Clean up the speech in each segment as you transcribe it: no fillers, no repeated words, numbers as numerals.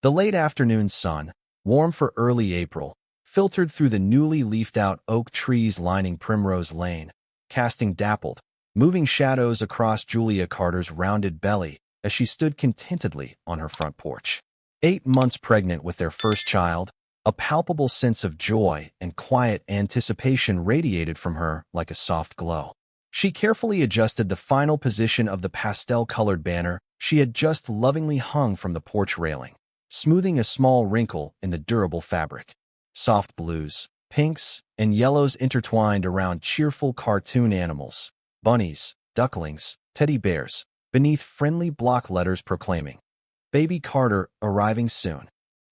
The late afternoon sun, warm for early April, filtered through the newly leafed-out oak trees lining Primrose Lane, casting dappled, moving shadows across Julia Carter's rounded belly as she stood contentedly on her front porch. 8 months pregnant with their first child, a palpable sense of joy and quiet anticipation radiated from her like a soft glow. She carefully adjusted the final position of the pastel-colored banner she had just lovingly hung from the porch railing, smoothing a small wrinkle in the durable fabric. Soft blues, pinks, and yellows intertwined around cheerful cartoon animals, bunnies, ducklings, teddy bears, beneath friendly block letters proclaiming, "Baby Carter arriving soon."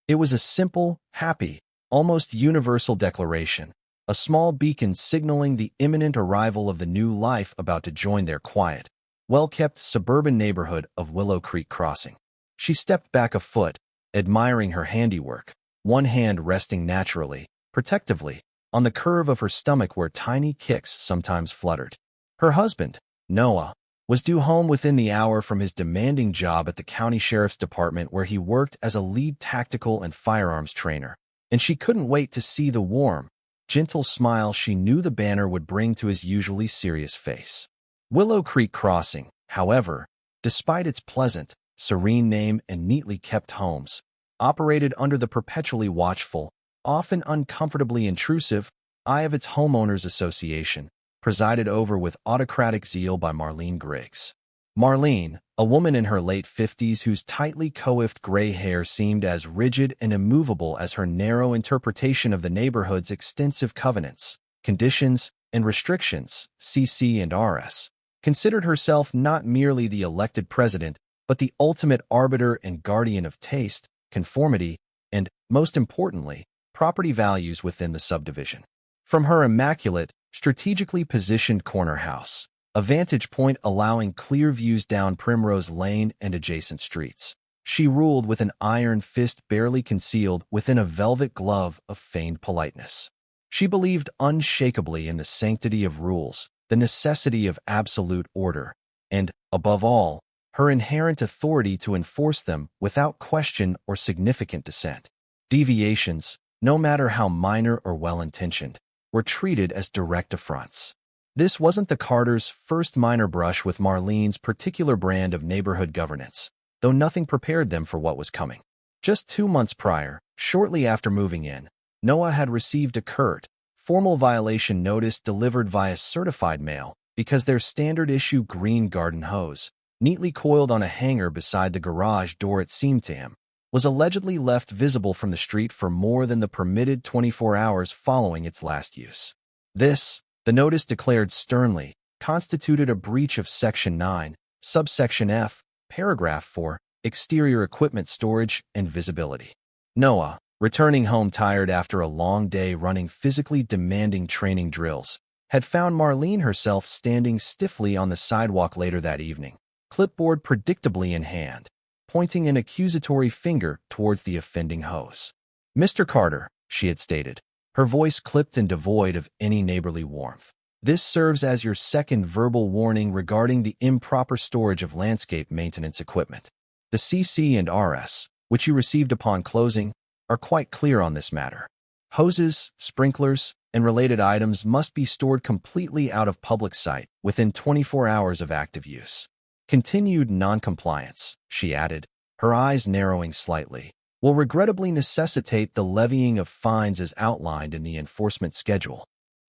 It was a simple, happy, almost universal declaration, a small beacon signaling the imminent arrival of the new life about to join their quiet, well-kept suburban neighborhood of Willow Creek Crossing. She stepped back a foot, admiring her handiwork, one hand resting naturally, protectively, on the curve of her stomach where tiny kicks sometimes fluttered. Her husband, Noah, was due home within the hour from his demanding job at the county sheriff's department where he worked as a lead tactical and firearms trainer, and she couldn't wait to see the warm, gentle smile she knew the banner would bring to his usually serious face. Willow Creek Crossing, however, despite its pleasant, serene name and neatly kept homes, operated under the perpetually watchful, often uncomfortably intrusive, eye of its homeowners association, presided over with autocratic zeal by Marlene Griggs. Marlene, a woman in her late 50s whose tightly coiffed gray hair seemed as rigid and immovable as her narrow interpretation of the neighborhood's extensive covenants, conditions, and restrictions, CC and RS, considered herself not merely the elected president, but the ultimate arbiter and guardian of taste, conformity, and, most importantly, property values within the subdivision. From her immaculate, strategically positioned corner house, a vantage point allowing clear views down Primrose Lane and adjacent streets, she ruled with an iron fist barely concealed within a velvet glove of feigned politeness. She believed unshakably in the sanctity of rules, the necessity of absolute order, and, above all, her inherent authority to enforce them without question or significant dissent. Deviations, no matter how minor or well-intentioned, were treated as direct affronts. This wasn't the Carters' first minor brush with Marlene's particular brand of neighborhood governance, though nothing prepared them for what was coming. Just 2 months prior, shortly after moving in, Noah had received a curt, formal violation notice delivered via certified mail because their standard-issue green garden hose, neatly coiled on a hanger beside the garage door it seemed to him, was allegedly left visible from the street for more than the permitted 24 hours following its last use. This, the notice declared sternly, constituted a breach of Section 9, subsection F, paragraph 4, exterior equipment storage and visibility. Noah, returning home tired after a long day running physically demanding training drills, had found Marlene herself standing stiffly on the sidewalk later that evening, clipboard predictably in hand, pointing an accusatory finger towards the offending hose. "Mr. Carter," she had stated, her voice clipped and devoid of any neighborly warmth, "this serves as your second verbal warning regarding the improper storage of landscape maintenance equipment. The CC and RS, which you received upon closing, are quite clear on this matter. Hoses, sprinklers, and related items must be stored completely out of public sight within 24 hours of active use. Continued noncompliance," she added, her eyes narrowing slightly, "will regrettably necessitate the levying of fines as outlined in the enforcement schedule."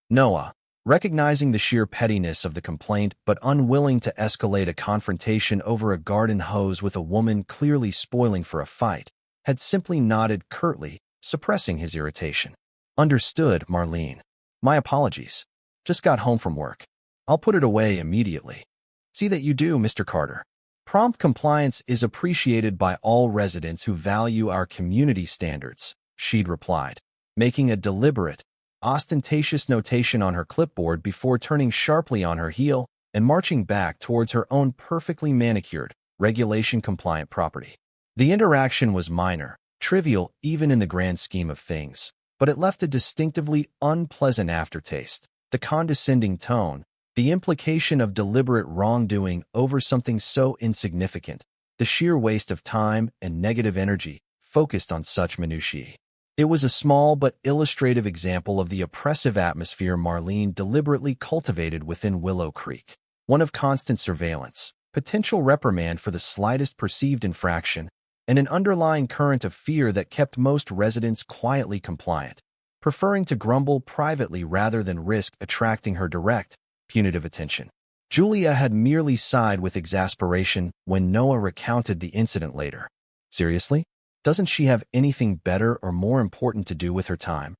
Noah, recognizing the sheer pettiness of the complaint but unwilling to escalate a confrontation over a garden hose with a woman clearly spoiling for a fight, had simply nodded curtly, suppressing his irritation. "Understood, Marlene. My apologies. Just got home from work. I'll put it away immediately." "See that you do, Mr. Carter. Prompt compliance is appreciated by all residents who value our community standards," she'd replied, making a deliberate, ostentatious notation on her clipboard before turning sharply on her heel and marching back towards her own perfectly manicured, regulation-compliant property. The interaction was minor, trivial even in the grand scheme of things, but it left a distinctively unpleasant aftertaste. The condescending tone, the implication of deliberate wrongdoing over something so insignificant, the sheer waste of time and negative energy, focused on such minutiae. It was a small but illustrative example of the oppressive atmosphere Marlene deliberately cultivated within Willow Creek. One of constant surveillance, potential reprimand for the slightest perceived infraction, and an underlying current of fear that kept most residents quietly compliant, preferring to grumble privately rather than risk attracting her direct, punitive attention. Julia had merely sighed with exasperation when Noah recounted the incident later. Seriously? Doesn't she have anything better or more important to do with her time?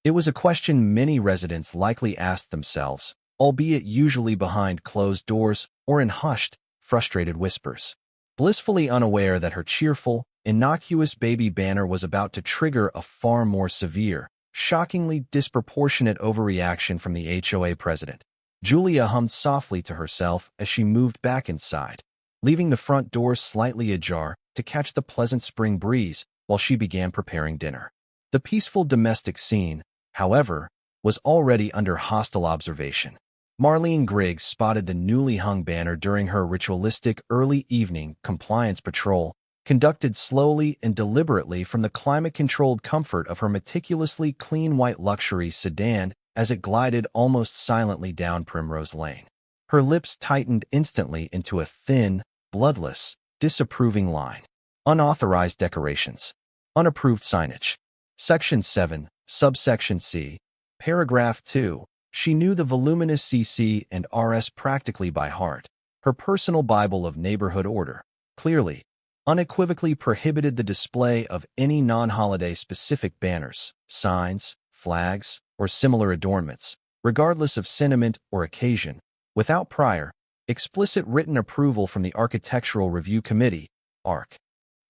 It was a question many residents likely asked themselves, albeit usually behind closed doors or in hushed, frustrated whispers. Blissfully unaware that her cheerful, innocuous baby banner was about to trigger a far more severe, shockingly disproportionate overreaction from the HOA president, Julia hummed softly to herself as she moved back inside, leaving the front door slightly ajar to catch the pleasant spring breeze while she began preparing dinner. The peaceful domestic scene, however, was already under hostile observation. Marlene Griggs spotted the newly hung banner during her ritualistic early evening compliance patrol, conducted slowly and deliberately from the climate-controlled comfort of her meticulously clean white luxury sedan as it glided almost silently down Primrose Lane. Her lips tightened instantly into a thin, bloodless, disapproving line. Unauthorized decorations. Unapproved signage. Section 7, subsection C, paragraph 2. She knew the voluminous CC and RS practically by heart. Her personal Bible of neighborhood order clearly, unequivocally prohibited the display of any non-holiday specific banners, signs, flags, or similar adornments, regardless of sentiment or occasion, without prior, explicit written approval from the Architectural Review Committee, ARC.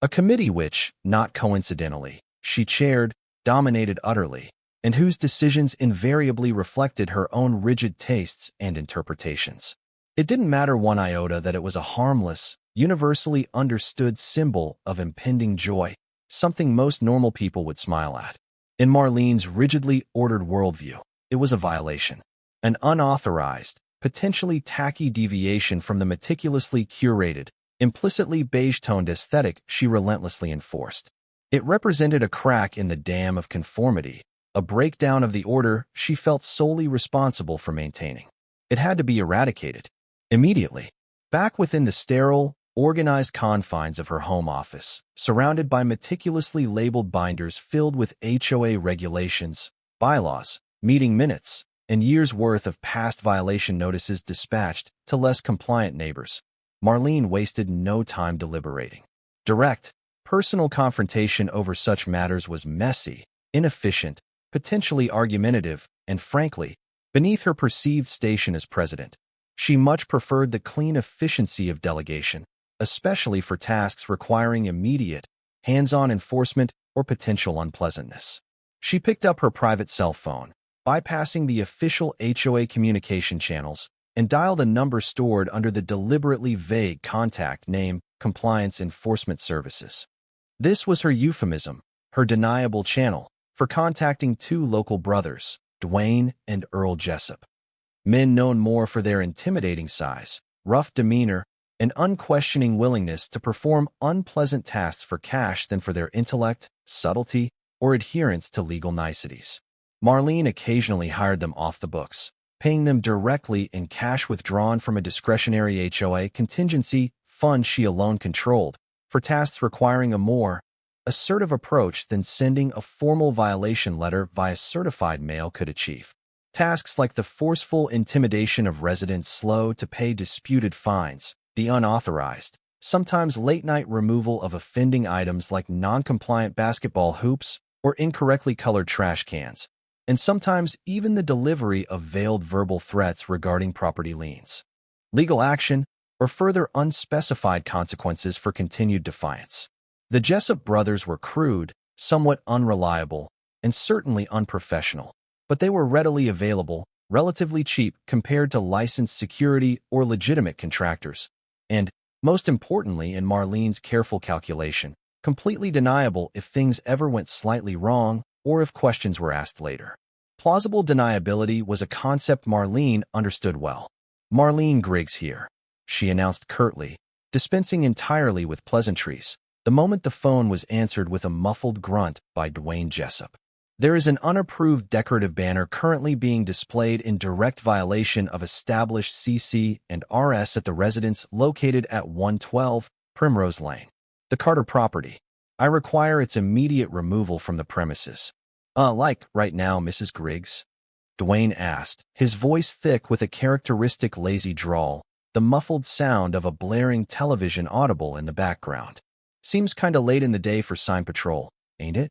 A committee which, not coincidentally, she chaired, dominated utterly, and whose decisions invariably reflected her own rigid tastes and interpretations. It didn't matter one iota that it was a harmless, universally understood symbol of impending joy, something most normal people would smile at. In Marlene's rigidly ordered worldview, it was a violation, an unauthorized, potentially tacky deviation from the meticulously curated, implicitly beige-toned aesthetic she relentlessly enforced. It represented a crack in the dam of conformity, a breakdown of the order she felt solely responsible for maintaining. It had to be eradicated, immediately. Back within the sterile, organized confines of her home office, surrounded by meticulously labeled binders filled with HOA regulations, bylaws, meeting minutes, and years' worth of past violation notices dispatched to less compliant neighbors, Marlene wasted no time deliberating. Direct, personal confrontation over such matters was messy, inefficient, potentially argumentative, and frankly, beneath her perceived station as president. She much preferred the clean efficiency of delegation, especially for tasks requiring immediate, hands-on enforcement or potential unpleasantness. She picked up her private cell phone, bypassing the official HOA communication channels, and dialed a number stored under the deliberately vague contact name Compliance Enforcement Services. This was her euphemism, her deniable channel, for contacting two local brothers, Dwayne and Earl Jessup. Men known more for their intimidating size, rough demeanor, and unquestioning willingness to perform unpleasant tasks for cash than for their intellect, subtlety, or adherence to legal niceties. Marlene occasionally hired them off the books, paying them directly in cash withdrawn from a discretionary HOA contingency fund she alone controlled, for tasks requiring a more assertive approach than sending a formal violation letter via certified mail could achieve. Tasks like the forceful intimidation of residents slow to pay disputed fines, the unauthorized, sometimes late-night removal of offending items like non-compliant basketball hoops or incorrectly colored trash cans, and sometimes even the delivery of veiled verbal threats regarding property liens, legal action, or further unspecified consequences for continued defiance. The Jessup brothers were crude, somewhat unreliable, and certainly unprofessional, but they were readily available, relatively cheap compared to licensed security or legitimate contractors, and, most importantly in Marlene's careful calculation, completely deniable if things ever went slightly wrong or if questions were asked later. Plausible deniability was a concept Marlene understood well. "Marlene Griggs here," she announced curtly, dispensing entirely with pleasantries, the moment the phone was answered with a muffled grunt by Dwayne Jessup. There is an unapproved decorative banner currently being displayed in direct violation of established CC and RS at the residence located at 112 Primrose Lane, the Carter property. I require its immediate removal from the premises. Like right now, Mrs. Griggs? Dwayne asked, his voice thick with a characteristic lazy drawl, the muffled sound of a blaring television audible in the background. Seems kinda late in the day for sign patrol, ain't it?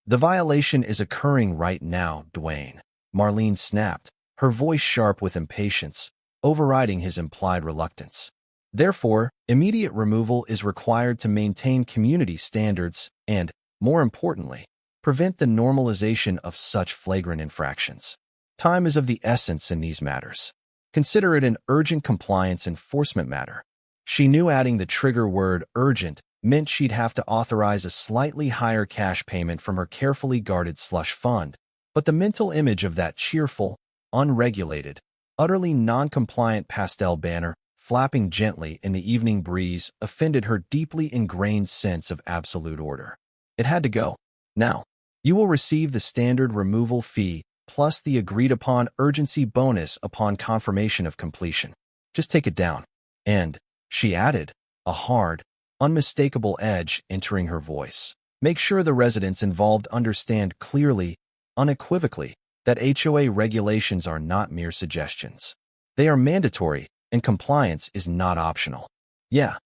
The violation is occurring right now, Dwayne. Marlene snapped, her voice sharp with impatience, overriding his implied reluctance. Therefore, immediate removal is required to maintain community standards and, more importantly, prevent the normalization of such flagrant infractions. Time is of the essence in these matters. Consider it an urgent compliance enforcement matter. She knew adding the trigger word urgent meant she'd have to authorize a slightly higher cash payment from her carefully guarded slush fund, but the mental image of that cheerful, unregulated, utterly non-compliant pastel banner flapping gently in the evening breeze offended her deeply ingrained sense of absolute order. It had to go. Now, you will receive the standard removal fee plus the agreed-upon urgency bonus upon confirmation of completion. Just take it down. And, she added, a hard, unmistakable edge entering her voice. Make sure the residents involved understand clearly, unequivocally, that HOA regulations are not mere suggestions. They are mandatory, and compliance is not optional. Yeah.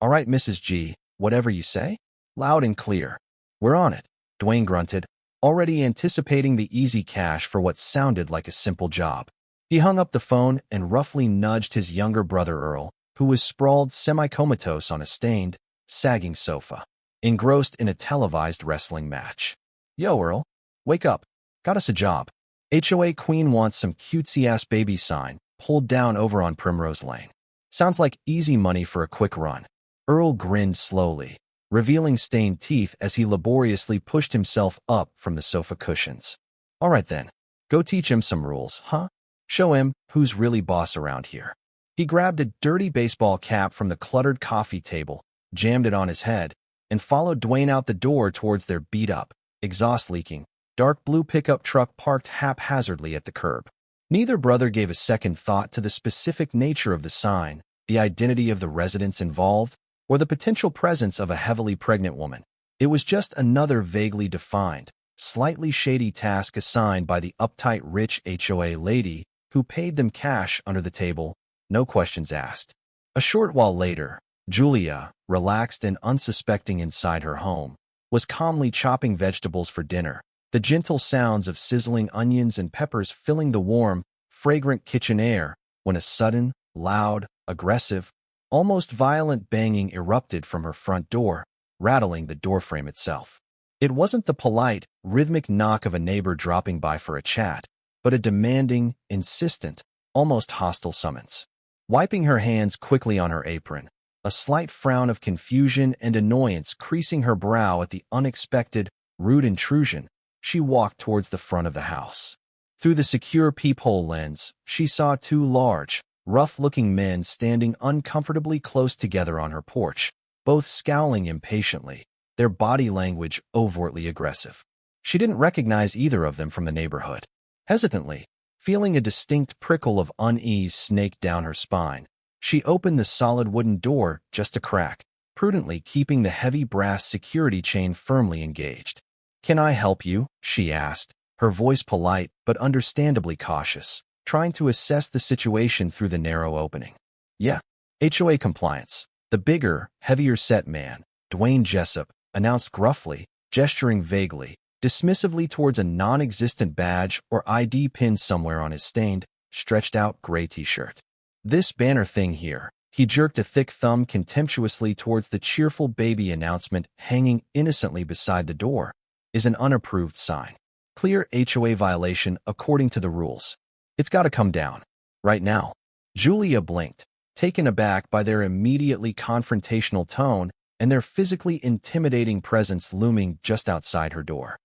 All right, Mrs. G, whatever you say? Loud and clear. We're on it, Dwayne grunted, already anticipating the easy cash for what sounded like a simple job. He hung up the phone and roughly nudged his younger brother Earl, who was sprawled semi-comatose on a stained, sagging sofa, engrossed in a televised wrestling match. Yo, Earl, wake up. Got us a job. HOA Queen wants some cutesy-ass baby sign pulled down over on Primrose Lane. Sounds like easy money for a quick run. Earl grinned slowly, revealing stained teeth as he laboriously pushed himself up from the sofa cushions. All right then, go teach him some rules, huh? Show him who's really boss around here. He grabbed a dirty baseball cap from the cluttered coffee table, jammed it on his head, and followed Dwayne out the door towards their beat-up, exhaust-leaking, dark blue pickup truck parked haphazardly at the curb. Neither brother gave a second thought to the specific nature of the sign, the identity of the residents involved, or the potential presence of a heavily pregnant woman. It was just another vaguely defined, slightly shady task assigned by the uptight rich HOA lady who paid them cash under the table, no questions asked. A short while later, Julia, relaxed and unsuspecting inside her home, was calmly chopping vegetables for dinner, the gentle sounds of sizzling onions and peppers filling the warm, fragrant kitchen air, when a sudden, loud, aggressive, almost violent banging erupted from her front door, rattling the doorframe itself. It wasn't the polite, rhythmic knock of a neighbor dropping by for a chat, but a demanding, insistent, almost hostile summons. Wiping her hands quickly on her apron, a slight frown of confusion and annoyance creasing her brow at the unexpected, rude intrusion, she walked towards the front of the house. Through the secure peephole lens, she saw two large, rough-looking men standing uncomfortably close together on her porch, both scowling impatiently, their body language overtly aggressive. She didn't recognize either of them from the neighborhood. Hesitantly, feeling a distinct prickle of unease snake down her spine, she opened the solid wooden door just a crack, prudently keeping the heavy brass security chain firmly engaged. "Can I help you?" she asked, her voice polite but understandably cautious, trying to assess the situation through the narrow opening. "Yeah, HOA compliance." The bigger, heavier-set man, Dwayne Jessup, announced gruffly, gesturing vaguely, dismissively towards a non-existent badge or ID pinned somewhere on his stained, stretched-out gray t-shirt. "This banner thing here," he jerked a thick thumb contemptuously towards the cheerful baby announcement hanging innocently beside the door, "is an unapproved sign. Clear HOA violation according to the rules. It's got to come down. Right now." Julia blinked, taken aback by their immediately confrontational tone and their physically intimidating presence looming just outside her door.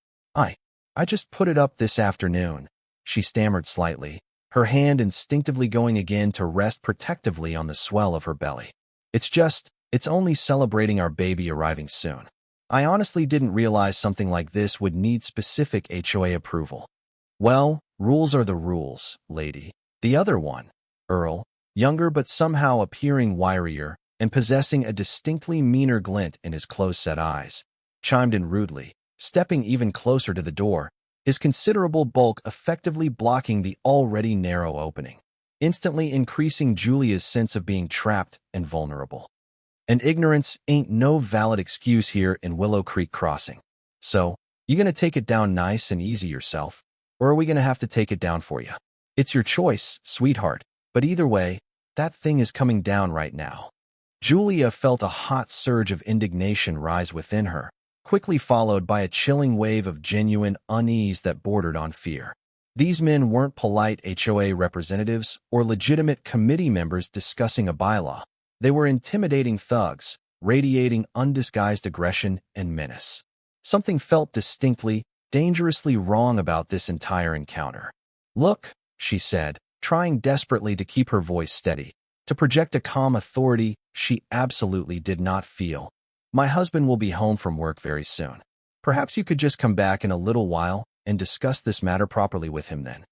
I just put it up this afternoon," she stammered slightly, her hand instinctively going again to rest protectively on the swell of her belly. "It's just, It's only celebrating our baby arriving soon. I honestly didn't realize something like this would need specific HOA approval. Well, rules are the rules, lady. The other one, Earl, younger but somehow appearing wirier and possessing a distinctly meaner glint in his close-set eyes, chimed in rudely, stepping even closer to the door, his considerable bulk effectively blocking the already narrow opening, instantly increasing Julia's sense of being trapped and vulnerable. And ignorance ain't no valid excuse here in Willow Creek Crossing. So, you gonna take it down nice and easy yourself, or are we gonna have to take it down for you? It's your choice, sweetheart, but either way, that thing is coming down right now. Julia felt a hot surge of indignation rise within her, quickly followed by a chilling wave of genuine unease that bordered on fear. These men weren't polite HOA representatives or legitimate committee members discussing a bylaw. They were intimidating thugs, radiating undisguised aggression and menace. Something felt distinctly, dangerously wrong about this entire encounter. "Look," she said, trying desperately to keep her voice steady, to project a calm authority she absolutely did not feel. "My husband will be home from work very soon. Perhaps you could just come back in a little while and discuss this matter properly with him then."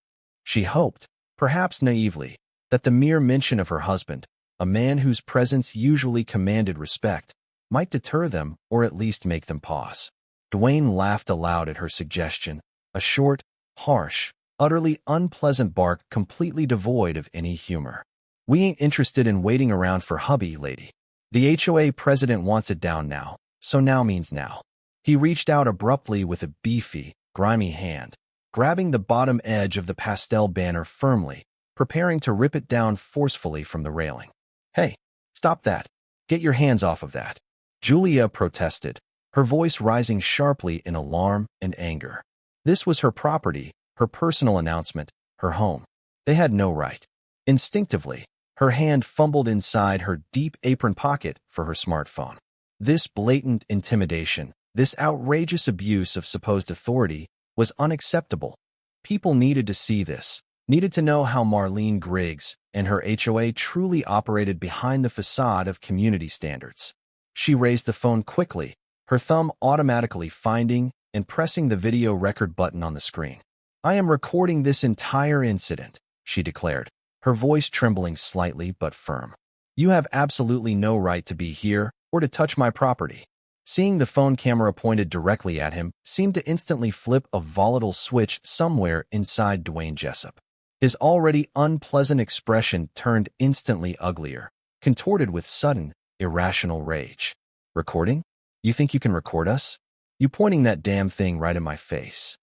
She hoped, perhaps naively, that the mere mention of her husband, a man whose presence usually commanded respect, might deter them or at least make them pause. Dwayne laughed aloud at her suggestion, a short, harsh, utterly unpleasant bark completely devoid of any humor. "We ain't interested in waiting around for hubby, lady. The HOA president wants it down now, so now means now." He reached out abruptly with a beefy, grimy hand, grabbing the bottom edge of the pastel banner firmly, preparing to rip it down forcefully from the railing. "Hey, stop that. Get your hands off of that," Julia protested, her voice rising sharply in alarm and anger. This was her property, her personal announcement, her home. They had no right. Instinctively, her hand fumbled inside her deep apron pocket for her smartphone. This blatant intimidation, this outrageous abuse of supposed authority, was unacceptable. People needed to see this, needed to know how Marlene Griggs and her HOA truly operated behind the facade of community standards. She raised the phone quickly, her thumb automatically finding and pressing the video record button on the screen. "I am recording this entire incident," she declared, her voice trembling slightly but firm. "You have absolutely no right to be here or to touch my property." Seeing the phone camera pointed directly at him seemed to instantly flip a volatile switch somewhere inside Dwayne Jessup. His already unpleasant expression turned instantly uglier, contorted with sudden, irrational rage. "Recording? You think you can record us? You pointing that damn thing right in my face."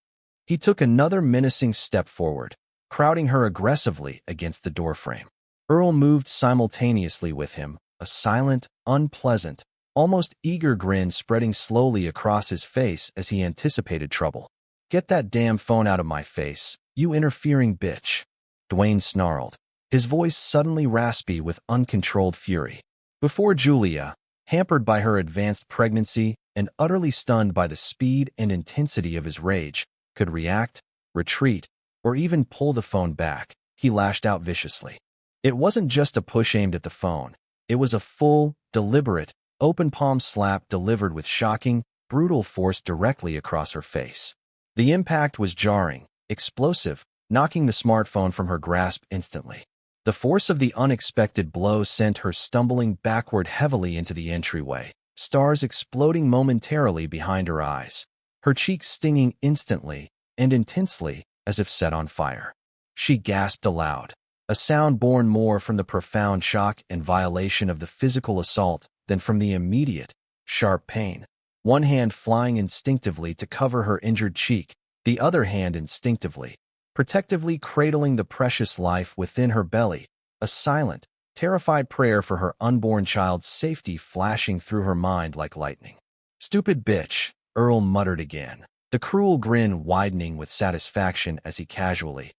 He took another menacing step forward, crowding her aggressively against the doorframe. Earl moved simultaneously with him, a silent, unpleasant, almost eager grin spreading slowly across his face as he anticipated trouble. "Get that damn phone out of my face, you interfering bitch," Dwayne snarled, his voice suddenly raspy with uncontrolled fury. Before Julia, hampered by her advanced pregnancy and utterly stunned by the speed and intensity of his rage, could react, retreat, or even pull the phone back, he lashed out viciously. It wasn't just a push aimed at the phone. It was a full, deliberate, open-palm slap delivered with shocking, brutal force directly across her face. The impact was jarring, explosive, knocking the smartphone from her grasp instantly. The force of the unexpected blow sent her stumbling backward heavily into the entryway, stars exploding momentarily behind her eyes, her cheeks stinging instantly and intensely as if set on fire. She gasped aloud, a sound born more from the profound shock and violation of the physical assault than from the immediate, sharp pain. One hand flying instinctively to cover her injured cheek, the other hand instinctively, protectively cradling the precious life within her belly, a silent, terrified prayer for her unborn child's safety flashing through her mind like lightning. "Stupid bitch," Earl muttered again, the cruel grin widening with satisfaction as he casually,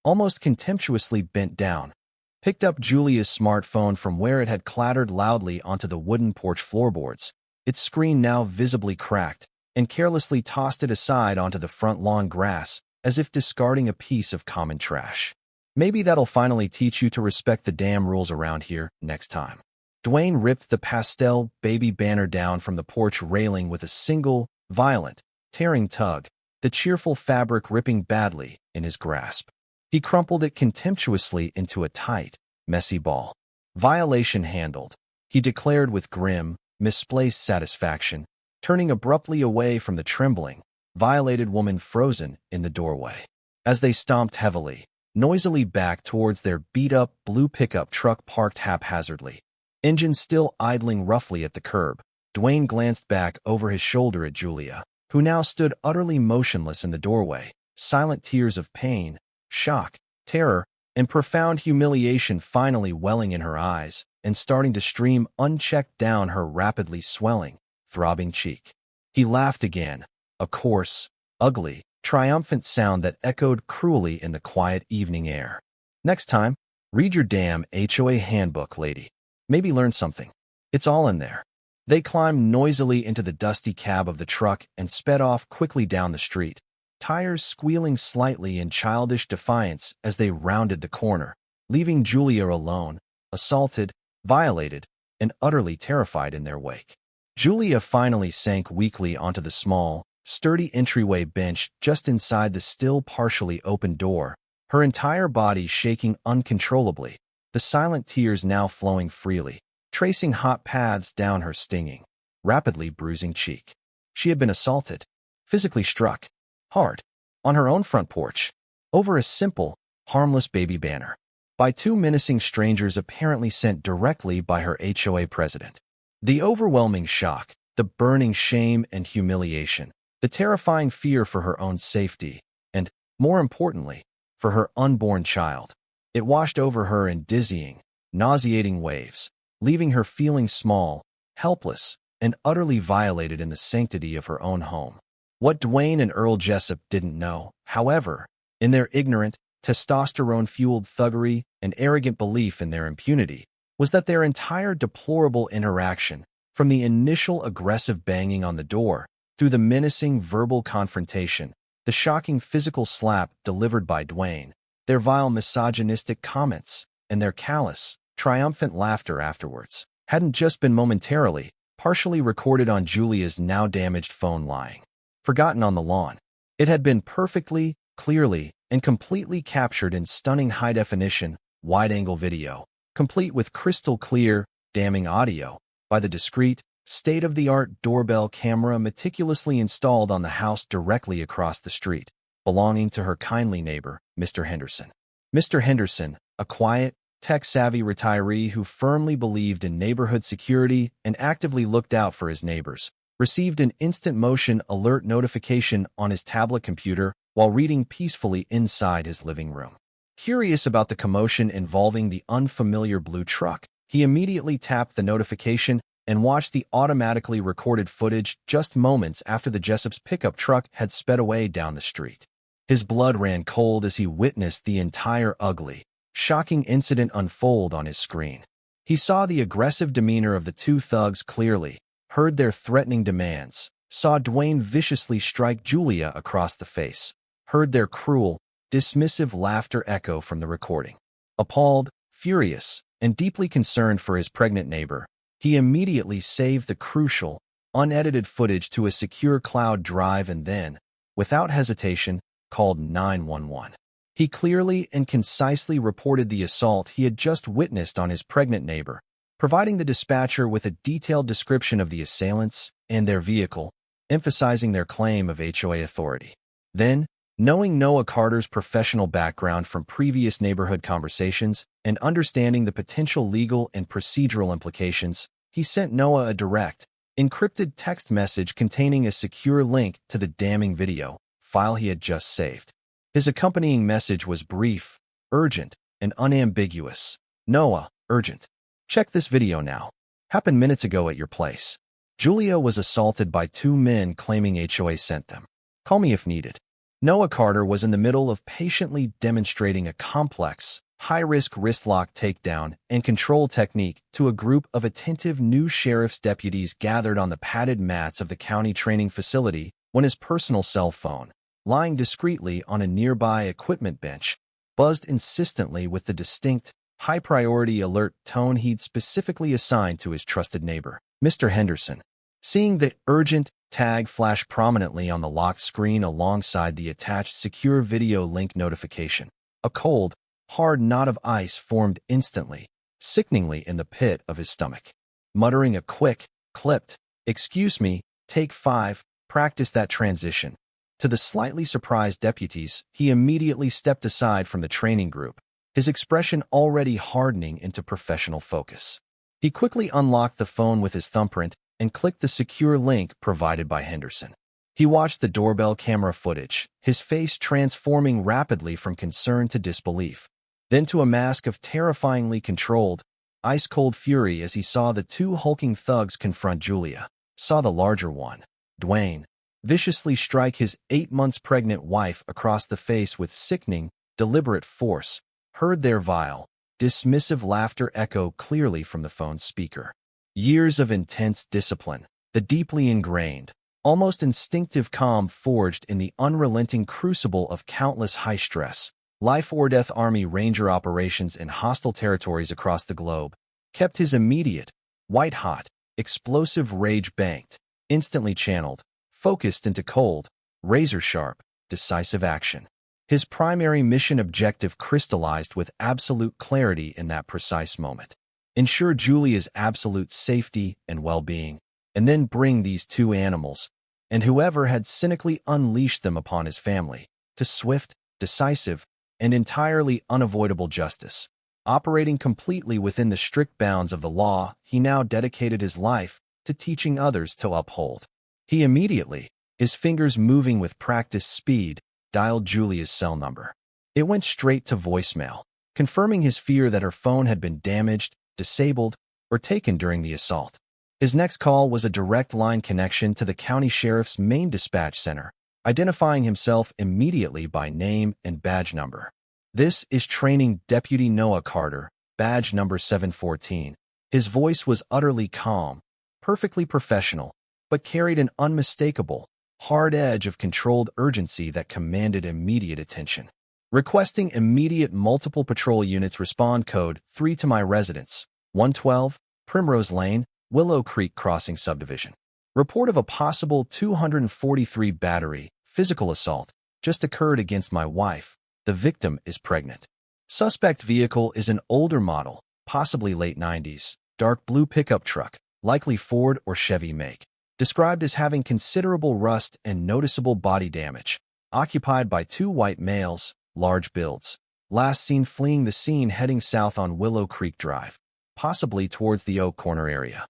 almost contemptuously bent down, picked up Julia's smartphone from where it had clattered loudly onto the wooden porch floorboards, its screen now visibly cracked, and carelessly tossed it aside onto the front lawn grass, as if discarding a piece of common trash. "Maybe that'll finally teach you to respect the damn rules around here next time." Dwayne ripped the pastel baby banner down from the porch railing with a single, violent, tearing tug, the cheerful fabric ripping badly in his grasp. He crumpled it contemptuously into a tight, messy ball. Violation handled, he declared with grim, misplaced satisfaction, turning abruptly away from the trembling, violated woman frozen in the doorway. As they stomped heavily, noisily back towards their beat-up blue pickup truck parked haphazardly, engine still idling roughly at the curb, Dwayne glanced back over his shoulder at Julia, who now stood utterly motionless in the doorway, silent tears of pain, shock, terror, and profound humiliation finally welling in her eyes and starting to stream unchecked down her rapidly swelling, throbbing cheek. He laughed again, a coarse, ugly, triumphant sound that echoed cruelly in the quiet evening air. Next time, read your damn HOA handbook, lady. Maybe learn something. It's all in there. They climbed noisily into the dusty cab of the truck and sped off quickly down the street, tires squealing slightly in childish defiance as they rounded the corner, leaving Julia alone, assaulted, violated, and utterly terrified in their wake. Julia finally sank weakly onto the small, sturdy entryway bench just inside the still partially open door, her entire body shaking uncontrollably, the silent tears now flowing freely, tracing hot paths down her stinging, rapidly bruising cheek. She had been assaulted, physically struck, hard, on her own front porch, over a simple, harmless baby banner, by two menacing strangers apparently sent directly by her HOA president. The overwhelming shock, the burning shame and humiliation, the terrifying fear for her own safety, and, more importantly, for her unborn child. It washed over her in dizzying, nauseating waves, leaving her feeling small, helpless, and utterly violated in the sanctity of her own home. What Dwayne and Earl Jessup didn't know, however, in their ignorant, testosterone-fueled thuggery and arrogant belief in their impunity, was that their entire deplorable interaction, from the initial aggressive banging on the door, through the menacing verbal confrontation, the shocking physical slap delivered by Dwayne, their vile misogynistic comments, and their callous, triumphant laughter afterwards, hadn't just been momentarily, partially recorded on Julia's now damaged phone lying forgotten on the lawn. It had been perfectly, clearly, and completely captured in stunning high-definition, wide-angle video, complete with crystal-clear, damning audio, by the discreet, state-of-the-art doorbell camera meticulously installed on the house directly across the street, belonging to her kindly neighbor, Mr. Henderson. Mr. Henderson, a quiet, tech-savvy retiree who firmly believed in neighborhood security and actively looked out for his neighbors, received an instant motion alert notification on his tablet computer while reading peacefully inside his living room. Curious about the commotion involving the unfamiliar blue truck, he immediately tapped the notification and watched the automatically recorded footage just moments after the Jessup's pickup truck had sped away down the street. His blood ran cold as he witnessed the entire ugly, shocking incident unfold on his screen. He saw the aggressive demeanor of the two thugs clearly, heard their threatening demands, saw Dwayne viciously strike Julia across the face, heard their cruel, dismissive laughter echo from the recording. Appalled, furious, and deeply concerned for his pregnant neighbor, he immediately saved the crucial, unedited footage to a secure cloud drive and then, without hesitation, called 911. He clearly and concisely reported the assault he had just witnessed on his pregnant neighbor, providing the dispatcher with a detailed description of the assailants and their vehicle, emphasizing their claim of HOA authority. Then, knowing Noah Carter's professional background from previous neighborhood conversations and understanding the potential legal and procedural implications, he sent Noah a direct, encrypted text message containing a secure link to the damning video file he had just saved. His accompanying message was brief, urgent, and unambiguous. Noah, urgent. Check this video now. Happened minutes ago at your place. Julia was assaulted by two men claiming HOA sent them. Call me if needed. Noah Carter was in the middle of patiently demonstrating a complex, high-risk wristlock takedown and control technique to a group of attentive new sheriff's deputies gathered on the padded mats of the county training facility when his personal cell phone, lying discreetly on a nearby equipment bench, buzzed insistently with the distinct, high-priority alert tone he'd specifically assigned to his trusted neighbor, Mr. Henderson. Seeing the urgent tag flash prominently on the lock screen alongside the attached secure video link notification, a cold, hard knot of ice formed instantly, sickeningly in the pit of his stomach. Muttering a quick, clipped, "Excuse me, take 5, practice that transition," to the slightly surprised deputies, he immediately stepped aside from the training group, his expression already hardening into professional focus. He quickly unlocked the phone with his thumbprint and clicked the secure link provided by Henderson. He watched the doorbell camera footage, his face transforming rapidly from concern to disbelief, then to a mask of terrifyingly controlled, ice-cold fury as he saw the two hulking thugs confront Julia, saw the larger one, Dwayne, viciously strike his 8 months pregnant wife across the face with sickening, deliberate force, heard their vile, dismissive laughter echo clearly from the phone's speaker. Years of intense discipline, the deeply ingrained, almost instinctive calm forged in the unrelenting crucible of countless high-stress, life-or-death Army Ranger operations in hostile territories across the globe, kept his immediate, white-hot, explosive rage banked, instantly channeled, focused into cold, razor-sharp, decisive action. His primary mission objective crystallized with absolute clarity in that precise moment. Ensure Julia's absolute safety and well-being, and then bring these two animals, and whoever had cynically unleashed them upon his family, to swift, decisive, and entirely unavoidable justice. Operating completely within the strict bounds of the law, he now dedicated his life to teaching others to uphold. He immediately, his fingers moving with practiced speed, dialed Julia's cell number. It went straight to voicemail, confirming his fear that her phone had been damaged, disabled, or taken during the assault. His next call was a direct line connection to the county sheriff's main dispatch center, identifying himself immediately by name and badge number. "This is Training Deputy Noah Carter, badge number 714. His voice was utterly calm, perfectly professional, but carried an unmistakable, hard edge of controlled urgency that commanded immediate attention. "Requesting immediate multiple patrol units respond code 3 to my residence, 112, Primrose Lane, Willow Creek Crossing Subdivision. Report of a possible 243 battery, physical assault, just occurred against my wife. The victim is pregnant. Suspect vehicle is an older model, possibly late 90s, dark blue pickup truck, likely Ford or Chevy make. Described as having considerable rust and noticeable body damage. Occupied by 2 white males, large builds. Last seen fleeing the scene heading south on Willow Creek Drive, possibly towards the Oak Corner area."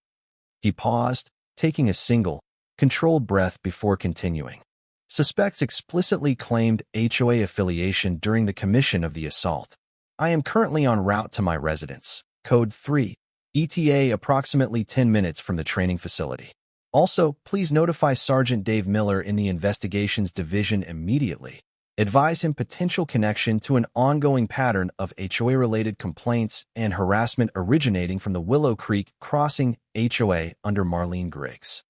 He paused, taking a single, controlled breath before continuing. "Suspects explicitly claimed HOA affiliation during the commission of the assault. I am currently en route to my residence, code 3, ETA approximately 10 minutes from the training facility. Also, please notify Sergeant Dave Miller in the Investigations Division immediately. Advise him potential connection to an ongoing pattern of HOA-related complaints and harassment originating from the Willow Creek Crossing HOA under Marlene Griggs."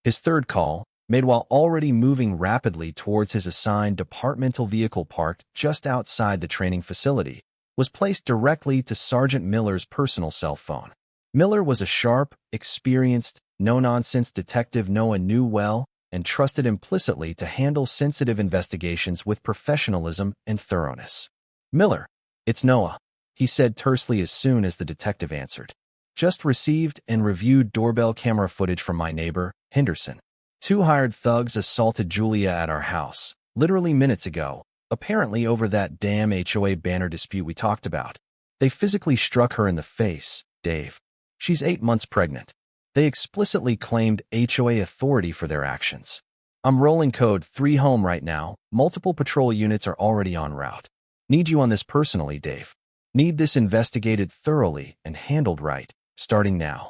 His third call, made while already moving rapidly towards his assigned departmental vehicle parked just outside the training facility, was placed directly to Sergeant Miller's personal cell phone. Miller was a sharp, experienced, no-nonsense detective Noah knew well and trusted implicitly to handle sensitive investigations with professionalism and thoroughness. "Miller, it's Noah," he said tersely as soon as the detective answered. "Just received and reviewed doorbell camera footage from my neighbor, Henderson. 2 hired thugs assaulted Julia at our house, literally minutes ago, apparently over that damn HOA banner dispute we talked about. They physically struck her in the face, Dave. She's 8 months pregnant. They explicitly claimed HOA authority for their actions. I'm rolling code 3 home right now. Multiple patrol units are already en route. Need you on this personally, Dave. Need this investigated thoroughly and handled right, starting now."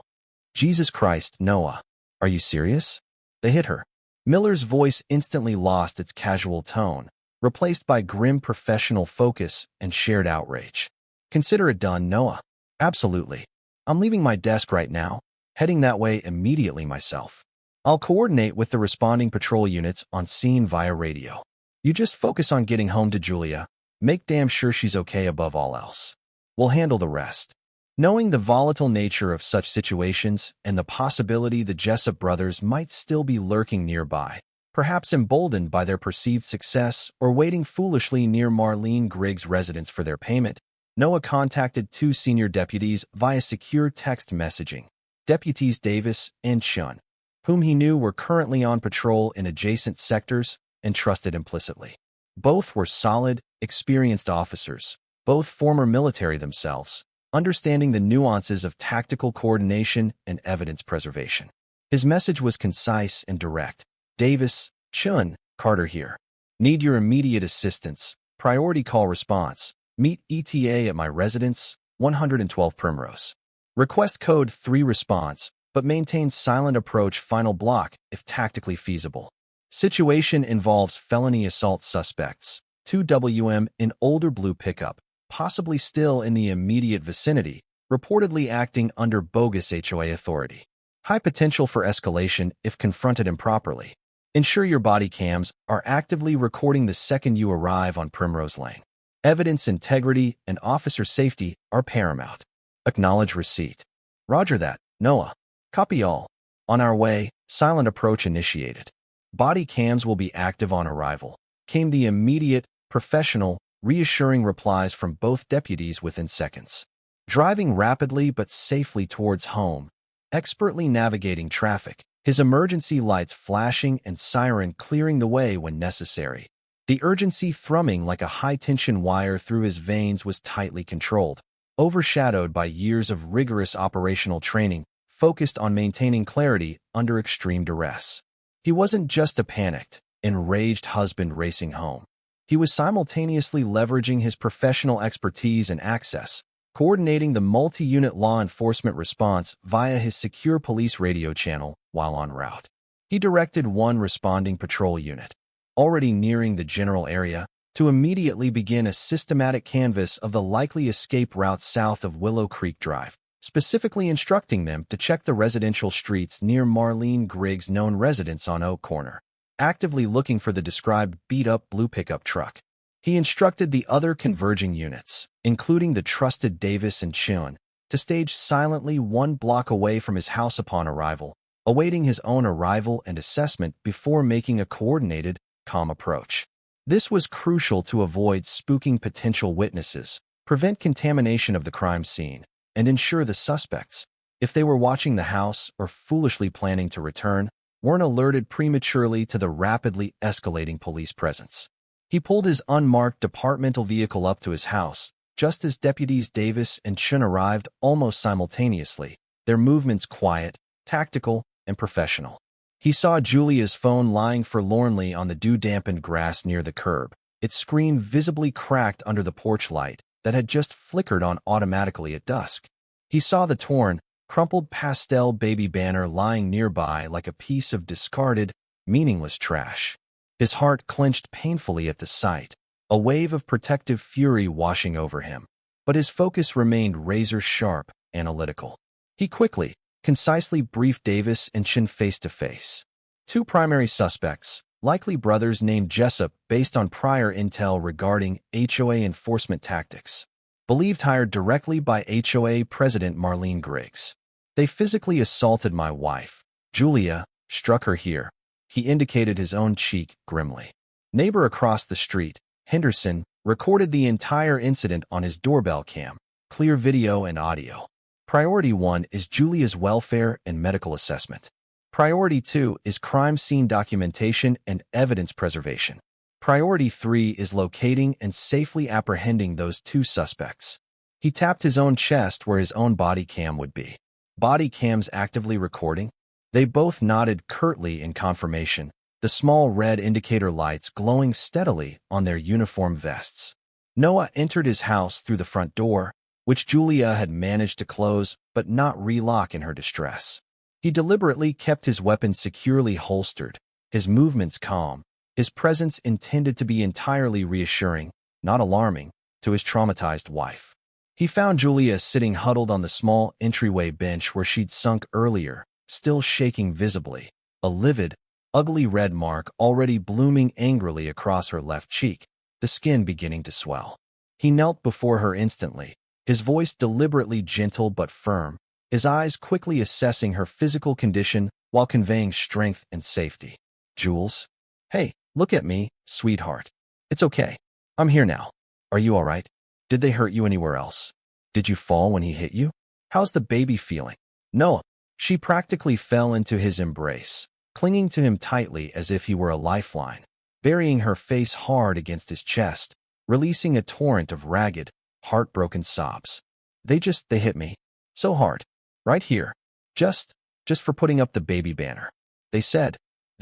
"Jesus Christ, Noah. Are you serious?" They hit her. Miller's voice instantly lost its casual tone, replaced by grim professional focus and shared outrage. "Consider it done, Noah. Absolutely. I'm leaving my desk right now, heading that way immediately myself. I'll coordinate with the responding patrol units on scene via radio. You just focus on getting home to Julia. Make damn sure she's okay above all else." We'll handle the rest. Knowing the volatile nature of such situations and the possibility the Jessup brothers might still be lurking nearby, perhaps emboldened by their perceived success or waiting foolishly near Marlene Griggs' residence for their payment, Noah contacted two senior deputies via secure text messaging, Deputies Davis and Chun, whom he knew were currently on patrol in adjacent sectors and trusted implicitly. Both were solid, experienced officers, both former military themselves, understanding the nuances of tactical coordination and evidence preservation. His message was concise and direct. Davis, Chun, Carter here. Need your immediate assistance. Priority call response. Meet ETA at my residence, 112 Primrose. Request code 3 response, but maintain silent approach final block if tactically feasible. Situation involves felony assault suspects, 2 WM in older blue pickup, possibly still in the immediate vicinity, reportedly acting under bogus HOA authority. High potential for escalation if confronted improperly. Ensure your body cams are actively recording the second you arrive on Primrose Lane. Evidence integrity and officer safety are paramount. Acknowledge receipt. Roger that, Noah. Copy all. On our way, silent approach initiated. Body cams will be active on arrival. Came the immediate, professional, reassuring replies from both deputies within seconds. Driving rapidly but safely towards home, expertly navigating traffic, his emergency lights flashing and siren clearing the way when necessary. The urgency thrumming like a high-tension wire through his veins was tightly controlled, overshadowed by years of rigorous operational training focused on maintaining clarity under extreme duress. He wasn't just a panicked, enraged husband racing home. He was simultaneously leveraging his professional expertise and access, coordinating the multi-unit law enforcement response via his secure police radio channel while en route. He directed one responding patrol unit, already nearing the general area, to immediately begin a systematic canvass of the likely escape route south of Willow Creek Drive, specifically instructing them to check the residential streets near Marlene Griggs' known residence on Oak Corner, actively looking for the described beat-up blue pickup truck. He instructed the other converging units, including the trusted Davis and Chun, to stage silently 1 block away from his house upon arrival, awaiting his own arrival and assessment before making a coordinated, calm approach. This was crucial to avoid spooking potential witnesses, prevent contamination of the crime scene, and ensure the suspects, if they were watching the house or foolishly planning to return, weren't alerted prematurely to the rapidly escalating police presence. He pulled his unmarked departmental vehicle up to his house, just as deputies Davis and Chun arrived almost simultaneously, their movements quiet, tactical, and professional. He saw Julia's phone lying forlornly on the dew-dampened grass near the curb, its screen visibly cracked under the porch light that had just flickered on automatically at dusk. He saw the torn, crumpled pastel baby banner lying nearby like a piece of discarded, meaningless trash. His heart clenched painfully at the sight, a wave of protective fury washing over him. But his focus remained razor-sharp, analytical. He quickly, concisely briefed Davis and Chun face-to-face. 2 primary suspects, likely brothers named Jessup based on prior intel regarding HOA enforcement tactics, believed hired directly by HOA President Marlene Griggs. They physically assaulted my wife, Julia, struck her here. He indicated his own cheek grimly. Neighbor across the street, Henderson, recorded the entire incident on his doorbell cam, clear video and audio. Priority 1 is Julia's welfare and medical assessment. Priority 2 is crime scene documentation and evidence preservation. Priority 3 is locating and safely apprehending those 2 suspects. He tapped his own chest where his own body cam would be. Body cams actively recording? They both nodded curtly in confirmation, the small red indicator lights glowing steadily on their uniform vests. Noah entered his house through the front door, which Julia had managed to close but not relock in her distress. He deliberately kept his weapon securely holstered, his movements calm, his presence intended to be entirely reassuring, not alarming, to his traumatized wife. He found Julia sitting huddled on the small entryway bench where she'd sunk earlier, still shaking visibly, a livid, ugly red mark already blooming angrily across her left cheek, the skin beginning to swell. He knelt before her instantly, his voice deliberately gentle but firm, his eyes quickly assessing her physical condition while conveying strength and safety. Jules? Hey, look at me, sweetheart. It's okay. I'm here now. Are you all right? Did they hurt you anywhere else? Did you fall when he hit you? How's the baby feeling? Noah. She practically fell into his embrace, clinging to him tightly as if he were a lifeline, burying her face hard against his chest, releasing a torrent of ragged, heartbroken sobs. They hit me. So hard. Right here. Just for putting up the baby banner. They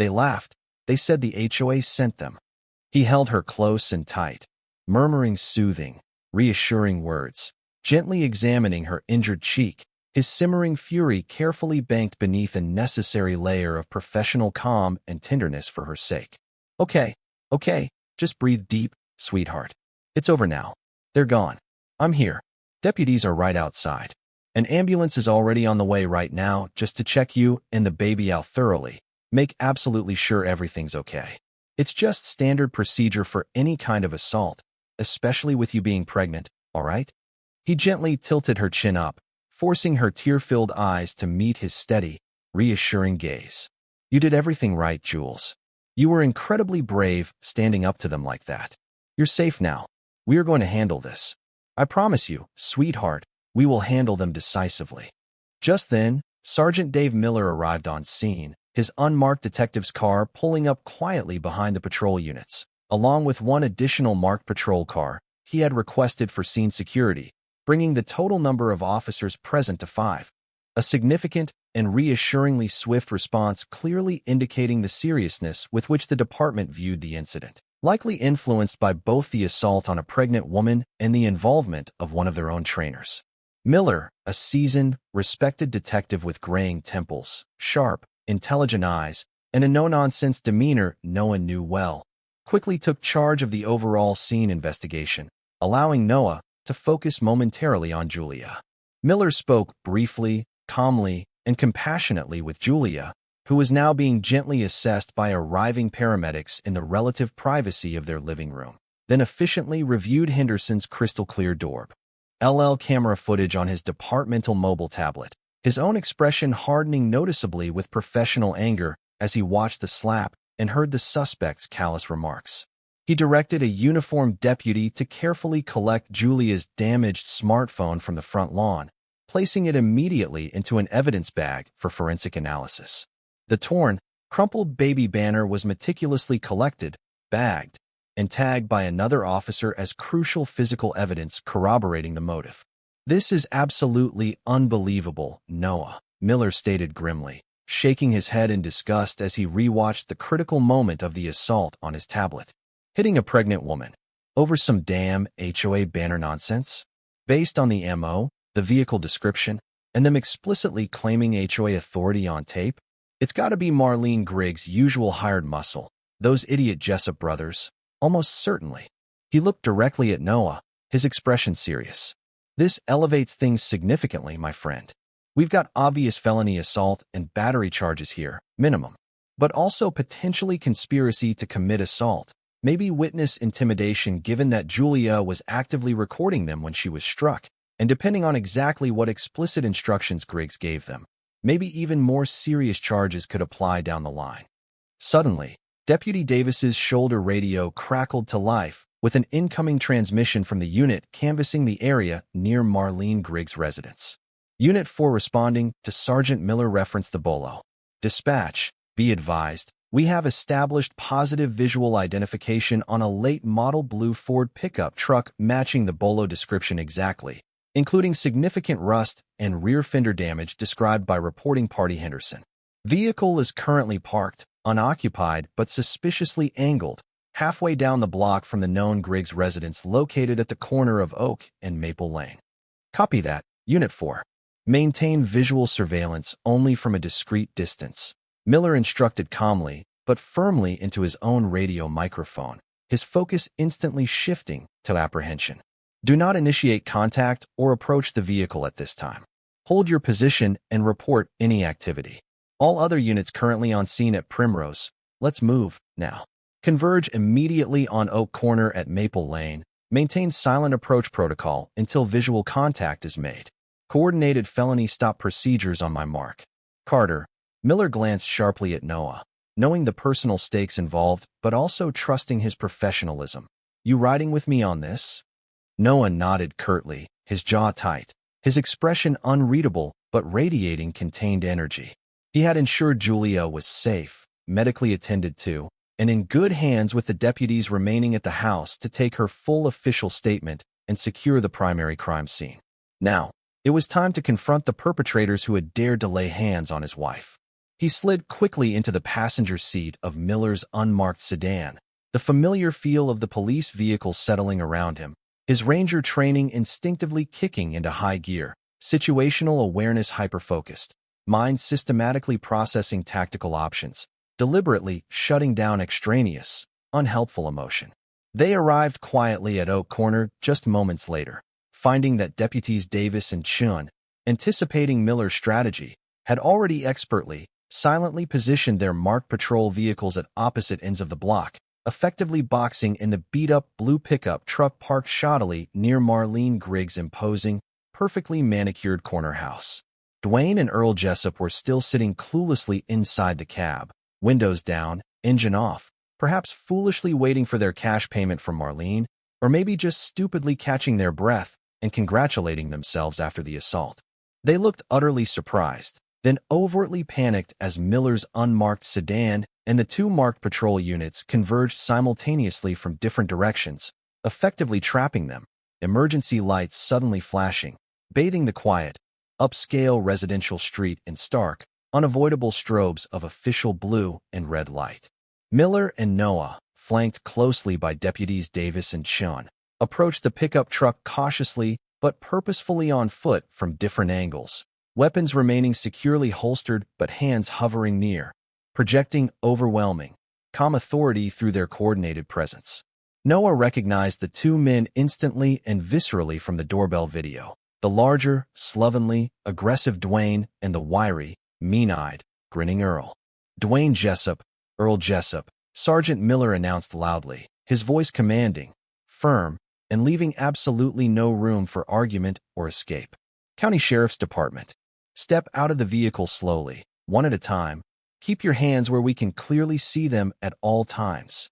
laughed. They said the HOA sent them. He held her close and tight, murmuring soothing, reassuring words, gently examining her injured cheek, his simmering fury carefully banked beneath a necessary layer of professional calm and tenderness for her sake. Okay, just breathe deep, sweetheart. It's over now. They're gone. I'm here. Deputies are right outside. An ambulance is already on the way right now just to check you and the baby out thoroughly, make absolutely sure everything's okay. It's just standard procedure for any kind of assault, especially with you being pregnant, all right? He gently tilted her chin up, forcing her tear-filled eyes to meet his steady, reassuring gaze. You did everything right, Jules. You were incredibly brave standing up to them like that. You're safe now. We are going to handle this. I promise you, sweetheart, we will handle them decisively. Just then, Sergeant Dave Miller arrived on scene, his unmarked detective's car pulling up quietly behind the patrol units, along with one additional marked patrol car he had requested for scene security, bringing the total number of officers present to 5. A significant and reassuringly swift response clearly indicating the seriousness with which the department viewed the incident, likely influenced by both the assault on a pregnant woman and the involvement of one of their own trainers. Miller, a seasoned, respected detective with graying temples, sharp, intelligent eyes, and a no-nonsense demeanor Noah knew well, quickly took charge of the overall scene investigation, allowing Noah to focus momentarily on Julia. Miller spoke briefly, calmly, and compassionately with Julia, who was now being gently assessed by arriving paramedics in the relative privacy of their living room, then efficiently reviewed Henderson's crystal-clear DORB camera footage on his departmental mobile tablet, his own expression hardening noticeably with professional anger as he watched the slap and heard the suspect's callous remarks. He directed a uniformed deputy to carefully collect Julia's damaged smartphone from the front lawn, placing it immediately into an evidence bag for forensic analysis. The torn, crumpled baby banner was meticulously collected, bagged, and tagged by another officer as crucial physical evidence corroborating the motive. This is absolutely unbelievable, Noah, Miller stated grimly, shaking his head in disgust as he rewatched the critical moment of the assault on his tablet. Hitting a pregnant woman over some damn HOA banner nonsense? Based on the MO, the vehicle description, and them explicitly claiming HOA authority on tape? It's gotta be Marlene Griggs' usual hired muscle, those idiot Jessup brothers. Almost certainly. He looked directly at Noah, his expression serious. This elevates things significantly, my friend. We've got obvious felony assault and battery charges here, minimum. But also potentially conspiracy to commit assault, maybe witness intimidation given that Julia was actively recording them when she was struck, and depending on exactly what explicit instructions Griggs gave them, maybe even more serious charges could apply down the line. Suddenly, Deputy Davis's shoulder radio crackled to life with an incoming transmission from the unit canvassing the area near Marlene Griggs' residence. Unit 4 responding to Sergeant Miller referenced the bolo. Dispatch, be advised, we have established positive visual identification on a late model blue Ford pickup truck matching the bolo description exactly, including significant rust and rear fender damage described by reporting party Henderson. Vehicle is currently parked, unoccupied but suspiciously angled, halfway down the block from the known Griggs residence located at the corner of Oak and Maple Lane. Copy that, Unit 4. Maintain visual surveillance only from a discreet distance, Miller instructed calmly, but firmly into his own radio microphone, his focus instantly shifting to apprehension. Do not initiate contact or approach the vehicle at this time. Hold your position and report any activity. All other units currently on scene at Primrose, let's move, now. Converge immediately on Oak Corner at Maple Lane, Maintain silent approach protocol until visual contact is made. Coordinated felony stop procedures on my mark. Carter. Miller glanced sharply at Noah, knowing the personal stakes involved, but also trusting his professionalism. You riding with me on this? Noah nodded curtly, his jaw tight, his expression unreadable but radiating contained energy. He had ensured Julia was safe, medically attended to, and in good hands with the deputies remaining at the house to take her full official statement and secure the primary crime scene. Now, it was time to confront the perpetrators who had dared to lay hands on his wife. He slid quickly into the passenger seat of Miller's unmarked sedan, the familiar feel of the police vehicle settling around him, his ranger training instinctively kicking into high gear, situational awareness hyper-focused, mind systematically processing tactical options, deliberately shutting down extraneous, unhelpful emotion. They arrived quietly at Oak Corner just moments later, finding that Deputies Davis and Chun, anticipating Miller's strategy, had already expertly, silently positioned their marked patrol vehicles at opposite ends of the block, effectively boxing in the beat-up blue pickup truck parked shoddily near Marlene Griggs' imposing, perfectly manicured corner house. Dwayne and Earl Jessup were still sitting cluelessly inside the cab, windows down, engine off, perhaps foolishly waiting for their cash payment from Marlene, or maybe just stupidly catching their breath and congratulating themselves after the assault. They looked utterly surprised, then overtly panicked as Miller's unmarked sedan and the two marked patrol units converged simultaneously from different directions, effectively trapping them, emergency lights suddenly flashing, bathing the quiet, upscale residential street in stark, unavoidable strobes of official blue and red light. Miller and Noah, flanked closely by Deputies Davis and Chun, approached the pickup truck cautiously but purposefully on foot from different angles, weapons remaining securely holstered but hands hovering near, projecting overwhelming, calm authority through their coordinated presence. Noah recognized the two men instantly and viscerally from the doorbell video, the larger, slovenly, aggressive Dwayne and the wiry, mean-eyed, grinning Earl. Dwayne Jessup, Earl Jessup, Sergeant Miller announced loudly, his voice commanding, firm, and leaving absolutely no room for argument or escape. County Sheriff's Department. Step out of the vehicle slowly, one at a time. Keep your hands where we can clearly see them at all times.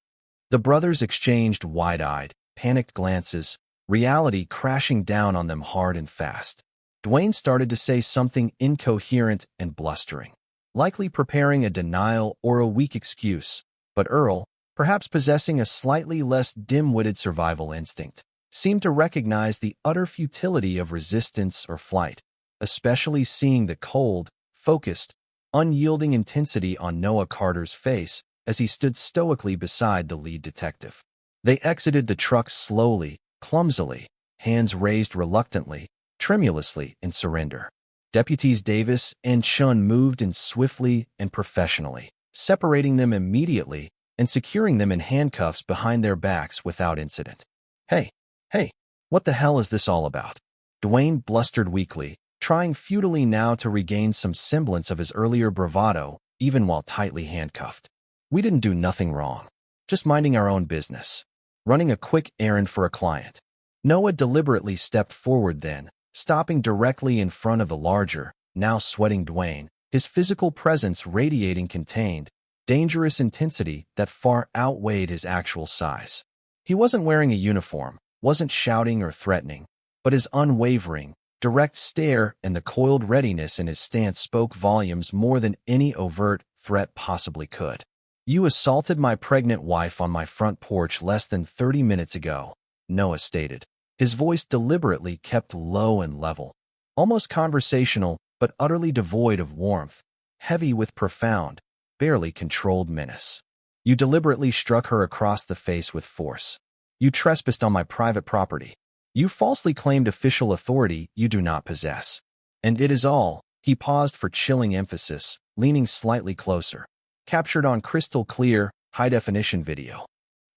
The brothers exchanged wide-eyed, panicked glances, reality crashing down on them hard and fast. Dwayne started to say something incoherent and blustering, likely preparing a denial or a weak excuse, but Earl, perhaps possessing a slightly less dim-witted survival instinct, seemed to recognize the utter futility of resistance or flight, especially seeing the cold, focused, unyielding intensity on Noah Carter's face as he stood stoically beside the lead detective. They exited the truck slowly, clumsily, hands raised reluctantly, tremulously in surrender. Deputies Davis and Chun moved in swiftly and professionally, separating them immediately and securing them in handcuffs behind their backs without incident. Hey, what the hell is this all about? Dwayne blustered weakly, trying futilely now to regain some semblance of his earlier bravado, even while tightly handcuffed. We didn't do nothing wrong. Just minding our own business. Running a quick errand for a client. Noah deliberately stepped forward then, stopping directly in front of the larger, now sweating Dwayne, his physical presence radiating contained, dangerous intensity that far outweighed his actual size. He wasn't wearing a uniform, wasn't shouting or threatening, but his unwavering, direct stare and the coiled readiness in his stance spoke volumes more than any overt threat possibly could. You assaulted my pregnant wife on my front porch less than 30 minutes ago, Noah stated, his voice deliberately kept low and level, almost conversational but utterly devoid of warmth, heavy with profound, barely controlled menace. You deliberately struck her across the face with force. You trespassed on my private property. You falsely claimed official authority you do not possess. And it is all, he paused for chilling emphasis, leaning slightly closer, captured on crystal clear, high-definition video.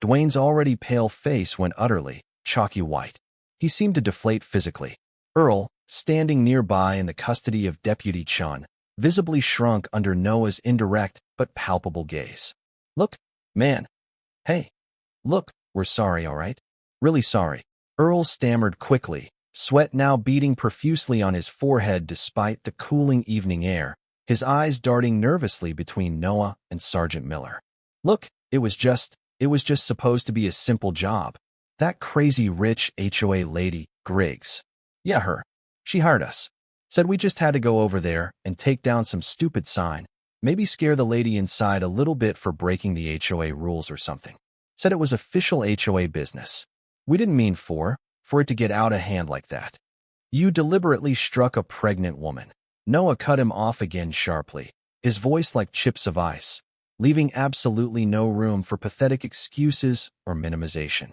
Dwayne's already pale face went utterly, chalky white. He seemed to deflate physically. Earl, standing nearby in the custody of Deputy Chun, visibly shrunk under Noah's indirect but palpable gaze. Look, man. Hey. Look, we're sorry, all right? Really sorry. Earl stammered quickly, sweat now beading profusely on his forehead despite the cooling evening air, his eyes darting nervously between Noah and Sergeant Miller. Look, it was just supposed to be a simple job. That crazy rich HOA lady, Griggs. Yeah, her. She hired us. Said we just had to go over there and take down some stupid sign, maybe scare the lady inside a little bit for breaking the HOA rules or something. Said it was official HOA business. We didn't mean for it to get out of hand like that. You deliberately struck a pregnant woman. Noah cut him off again sharply, his voice like chips of ice, leaving absolutely no room for pathetic excuses or minimization.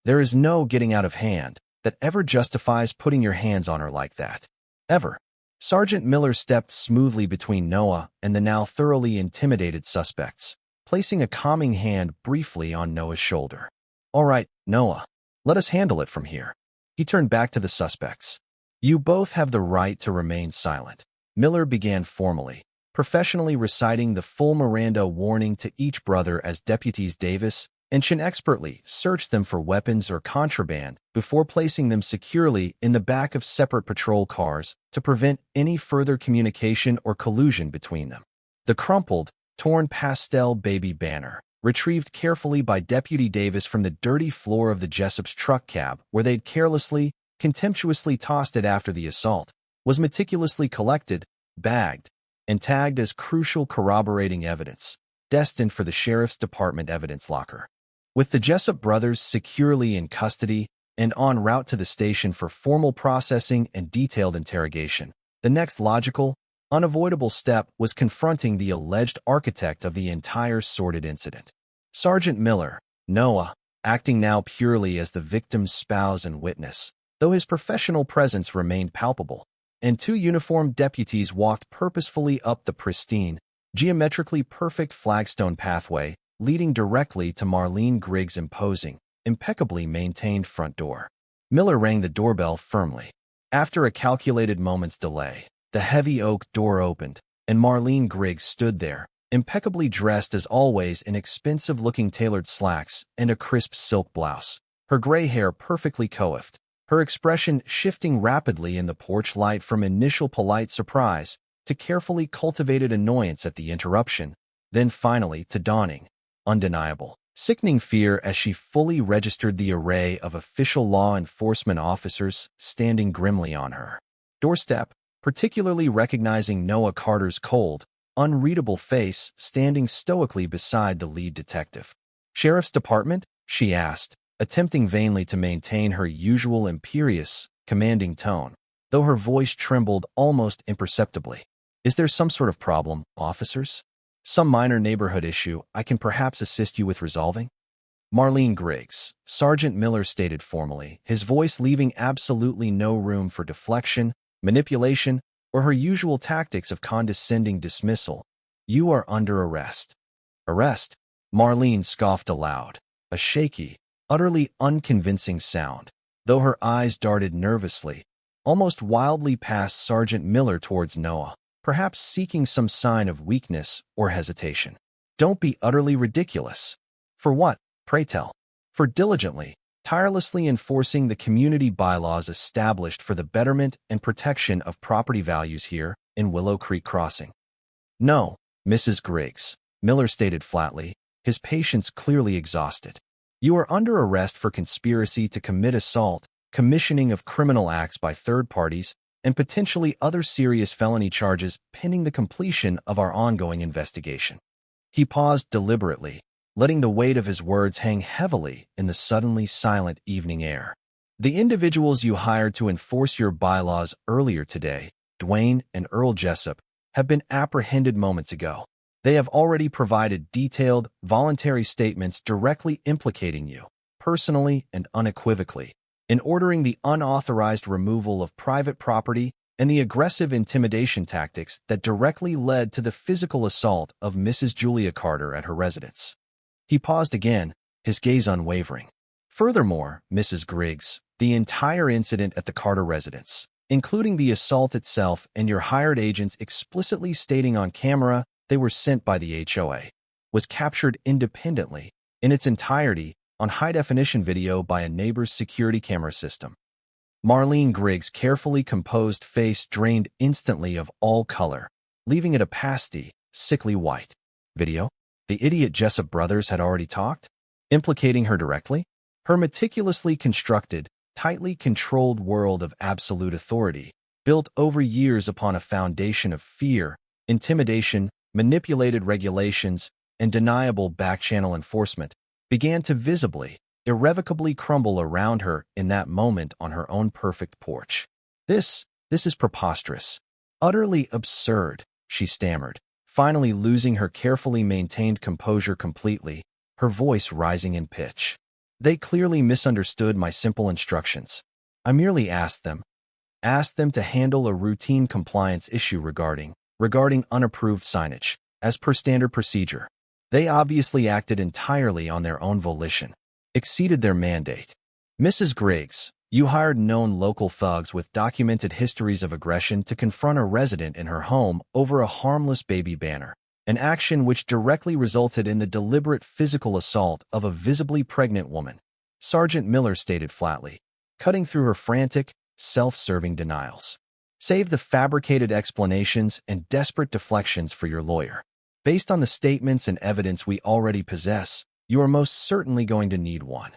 There is no getting out of hand that ever justifies putting your hands on her like that. Ever. Sergeant Miller stepped smoothly between Noah and the now thoroughly intimidated suspects, placing a calming hand briefly on Noah's shoulder. All right, Noah, let us handle it from here. He turned back to the suspects. You both have the right to remain silent. Miller began formally, professionally reciting the full Miranda warning to each brother as Deputies Davis and Chin expertly searched them for weapons or contraband before placing them securely in the back of separate patrol cars to prevent any further communication or collusion between them. The crumpled, torn pastel baby banner, retrieved carefully by Deputy Davis from the dirty floor of the Jessup's truck cab where they'd carelessly, contemptuously tossed it after the assault, was meticulously collected, bagged, and tagged as crucial corroborating evidence, destined for the Sheriff's Department evidence locker. With the Jessup brothers securely in custody and en route to the station for formal processing and detailed interrogation, the next logical, unavoidable step was confronting the alleged architect of the entire sordid incident. Sergeant Miller, Noah, acting now purely as the victim's spouse and witness, though his professional presence remained palpable, and two uniformed deputies walked purposefully up the pristine, geometrically perfect flagstone pathway leading directly to Marlene Griggs' imposing, impeccably maintained front door. Miller rang the doorbell firmly. After a calculated moment's delay, the heavy oak door opened, and Marlene Griggs stood there, impeccably dressed as always in expensive-looking tailored slacks and a crisp silk blouse, her gray hair perfectly coiffed, her expression shifting rapidly in the porch light from initial polite surprise to carefully cultivated annoyance at the interruption, then finally to dawning, undeniable, sickening fear as she fully registered the array of official law enforcement officers standing grimly on her doorstep, particularly recognizing Noah Carter's cold, unreadable face standing stoically beside the lead detective. Sheriff's Department? She asked, attempting vainly to maintain her usual imperious, commanding tone, though her voice trembled almost imperceptibly. Is there some sort of problem, officers? Some minor neighborhood issue I can perhaps assist you with resolving? Marlene Griggs, Sergeant Miller stated formally, his voice leaving absolutely no room for deflection, manipulation, or her usual tactics of condescending dismissal. You are under arrest. Arrest? Marlene scoffed aloud, a shaky, utterly unconvincing sound, though her eyes darted nervously, almost wildly past Sergeant Miller towards Noah, perhaps seeking some sign of weakness or hesitation. Don't be utterly ridiculous. For what, pray tell? For diligently, tirelessly enforcing the community bylaws established for the betterment and protection of property values here in Willow Creek Crossing. No, Mrs. Griggs, Miller stated flatly, his patience clearly exhausted. You are under arrest for conspiracy to commit assault, commissioning of criminal acts by third parties, and potentially other serious felony charges pending the completion of our ongoing investigation. He paused deliberately, letting the weight of his words hang heavily in the suddenly silent evening air. The individuals you hired to enforce your bylaws earlier today, Dwayne and Earl Jessup, have been apprehended moments ago. They have already provided detailed, voluntary statements directly implicating you, personally and unequivocally, in ordering the unauthorized removal of private property and the aggressive intimidation tactics that directly led to the physical assault of Mrs. Julia Carter at her residence. He paused again, his gaze unwavering. Furthermore, Mrs. Griggs, the entire incident at the Carter residence, including the assault itself and your hired agents explicitly stating on camera they were sent by the HOA, was captured independently, in its entirety, on high-definition video by a neighbor's security camera system. Marlene Griggs' carefully composed face drained instantly of all color, leaving it a pasty, sickly white. Video? The idiot Jessup brothers had already talked? Implicating her directly? Her meticulously constructed, tightly controlled world of absolute authority, built over years upon a foundation of fear, intimidation, manipulated regulations, and deniable back-channel enforcement, began to visibly, irrevocably crumble around her in that moment on her own perfect porch. This is preposterous. Utterly absurd, she stammered, finally losing her carefully maintained composure completely, her voice rising in pitch. They clearly misunderstood my simple instructions. I merely asked them to handle a routine compliance issue regarding unapproved signage, as per standard procedure. They obviously acted entirely on their own volition, exceeded their mandate. Mrs. Griggs, you hired known local thugs with documented histories of aggression to confront a resident in her home over a harmless baby banner, an action which directly resulted in the deliberate physical assault of a visibly pregnant woman, Sergeant Miller stated flatly, cutting through her frantic, self-serving denials. Save the fabricated explanations and desperate deflections for your lawyer. Based on the statements and evidence we already possess, you are most certainly going to need one.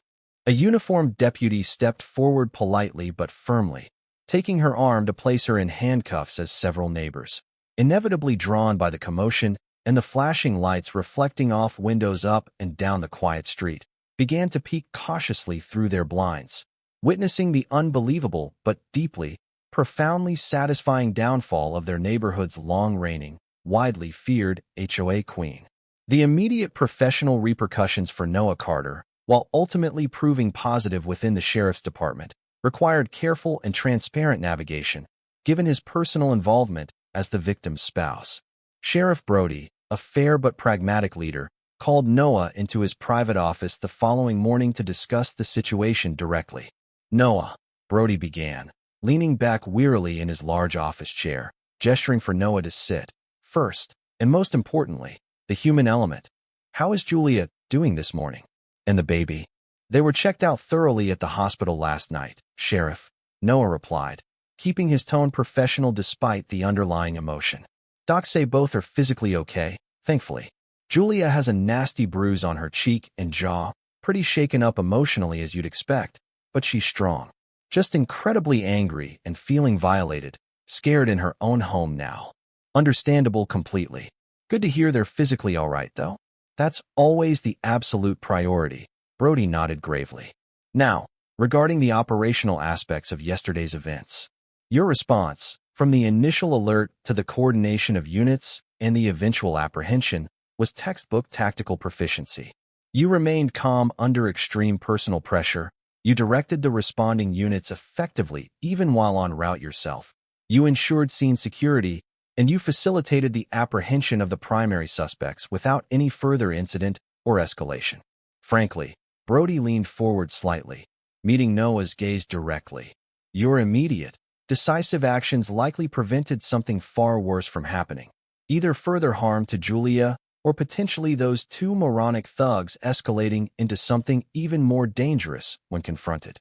A uniformed deputy stepped forward politely but firmly, taking her arm to place her in handcuffs as several neighbors, inevitably drawn by the commotion and the flashing lights reflecting off windows up and down the quiet street, began to peek cautiously through their blinds, witnessing the unbelievable but deeply, profoundly satisfying downfall of their neighborhood's long-reigning, widely feared HOA queen. The immediate professional repercussions for Noah Carter, while ultimately proving positive within the sheriff's department, required careful and transparent navigation, given his personal involvement as the victim's spouse. Sheriff Brody, a fair but pragmatic leader, called Noah into his private office the following morning to discuss the situation directly. Noah, Brody began, leaning back wearily in his large office chair, gesturing for Noah to sit. First, and most importantly, the human element. How is Julia doing this morning? And the baby? They were checked out thoroughly at the hospital last night, Sheriff, Noah replied, keeping his tone professional despite the underlying emotion. Docs say both are physically okay, thankfully. Julia has a nasty bruise on her cheek and jaw, pretty shaken up emotionally as you'd expect, but she's strong. Just incredibly angry and feeling violated, scared in her own home now. Understandable completely. Good to hear they're physically all right, though. That's always the absolute priority, Brody nodded gravely. Now, regarding the operational aspects of yesterday's events. Your response, from the initial alert to the coordination of units and the eventual apprehension, was textbook tactical proficiency. You remained calm under extreme personal pressure. You directed the responding units effectively even while en route yourself. You ensured scene security, and you facilitated the apprehension of the primary suspects without any further incident or escalation. Frankly, Brody leaned forward slightly, meeting Noah's gaze directly. Your immediate, decisive actions likely prevented something far worse from happening, either further harm to Julia or potentially those two moronic thugs escalating into something even more dangerous when confronted.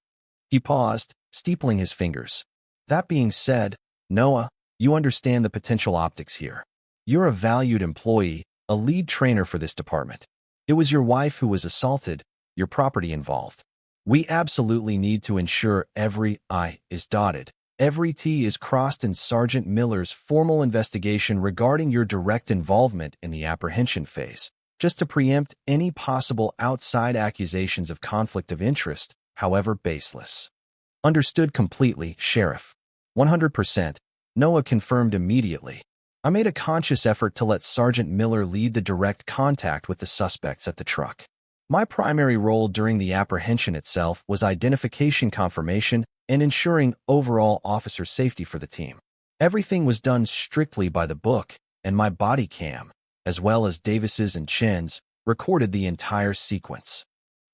He paused, steepling his fingers. That being said, Noah, you understand the potential optics here. You're a valued employee, a lead trainer for this department. It was your wife who was assaulted, your property involved. We absolutely need to ensure every I is dotted, every T is crossed in Sergeant Miller's formal investigation regarding your direct involvement in the apprehension phase, just to preempt any possible outside accusations of conflict of interest, however baseless. Understood completely, Sheriff. 100%, Noah confirmed immediately. I made a conscious effort to let Sergeant Miller lead the direct contact with the suspects at the truck. My primary role during the apprehension itself was identification confirmation and ensuring overall officer safety for the team. Everything was done strictly by the book, and my body cam, as well as Davis's and Chen's, recorded the entire sequence.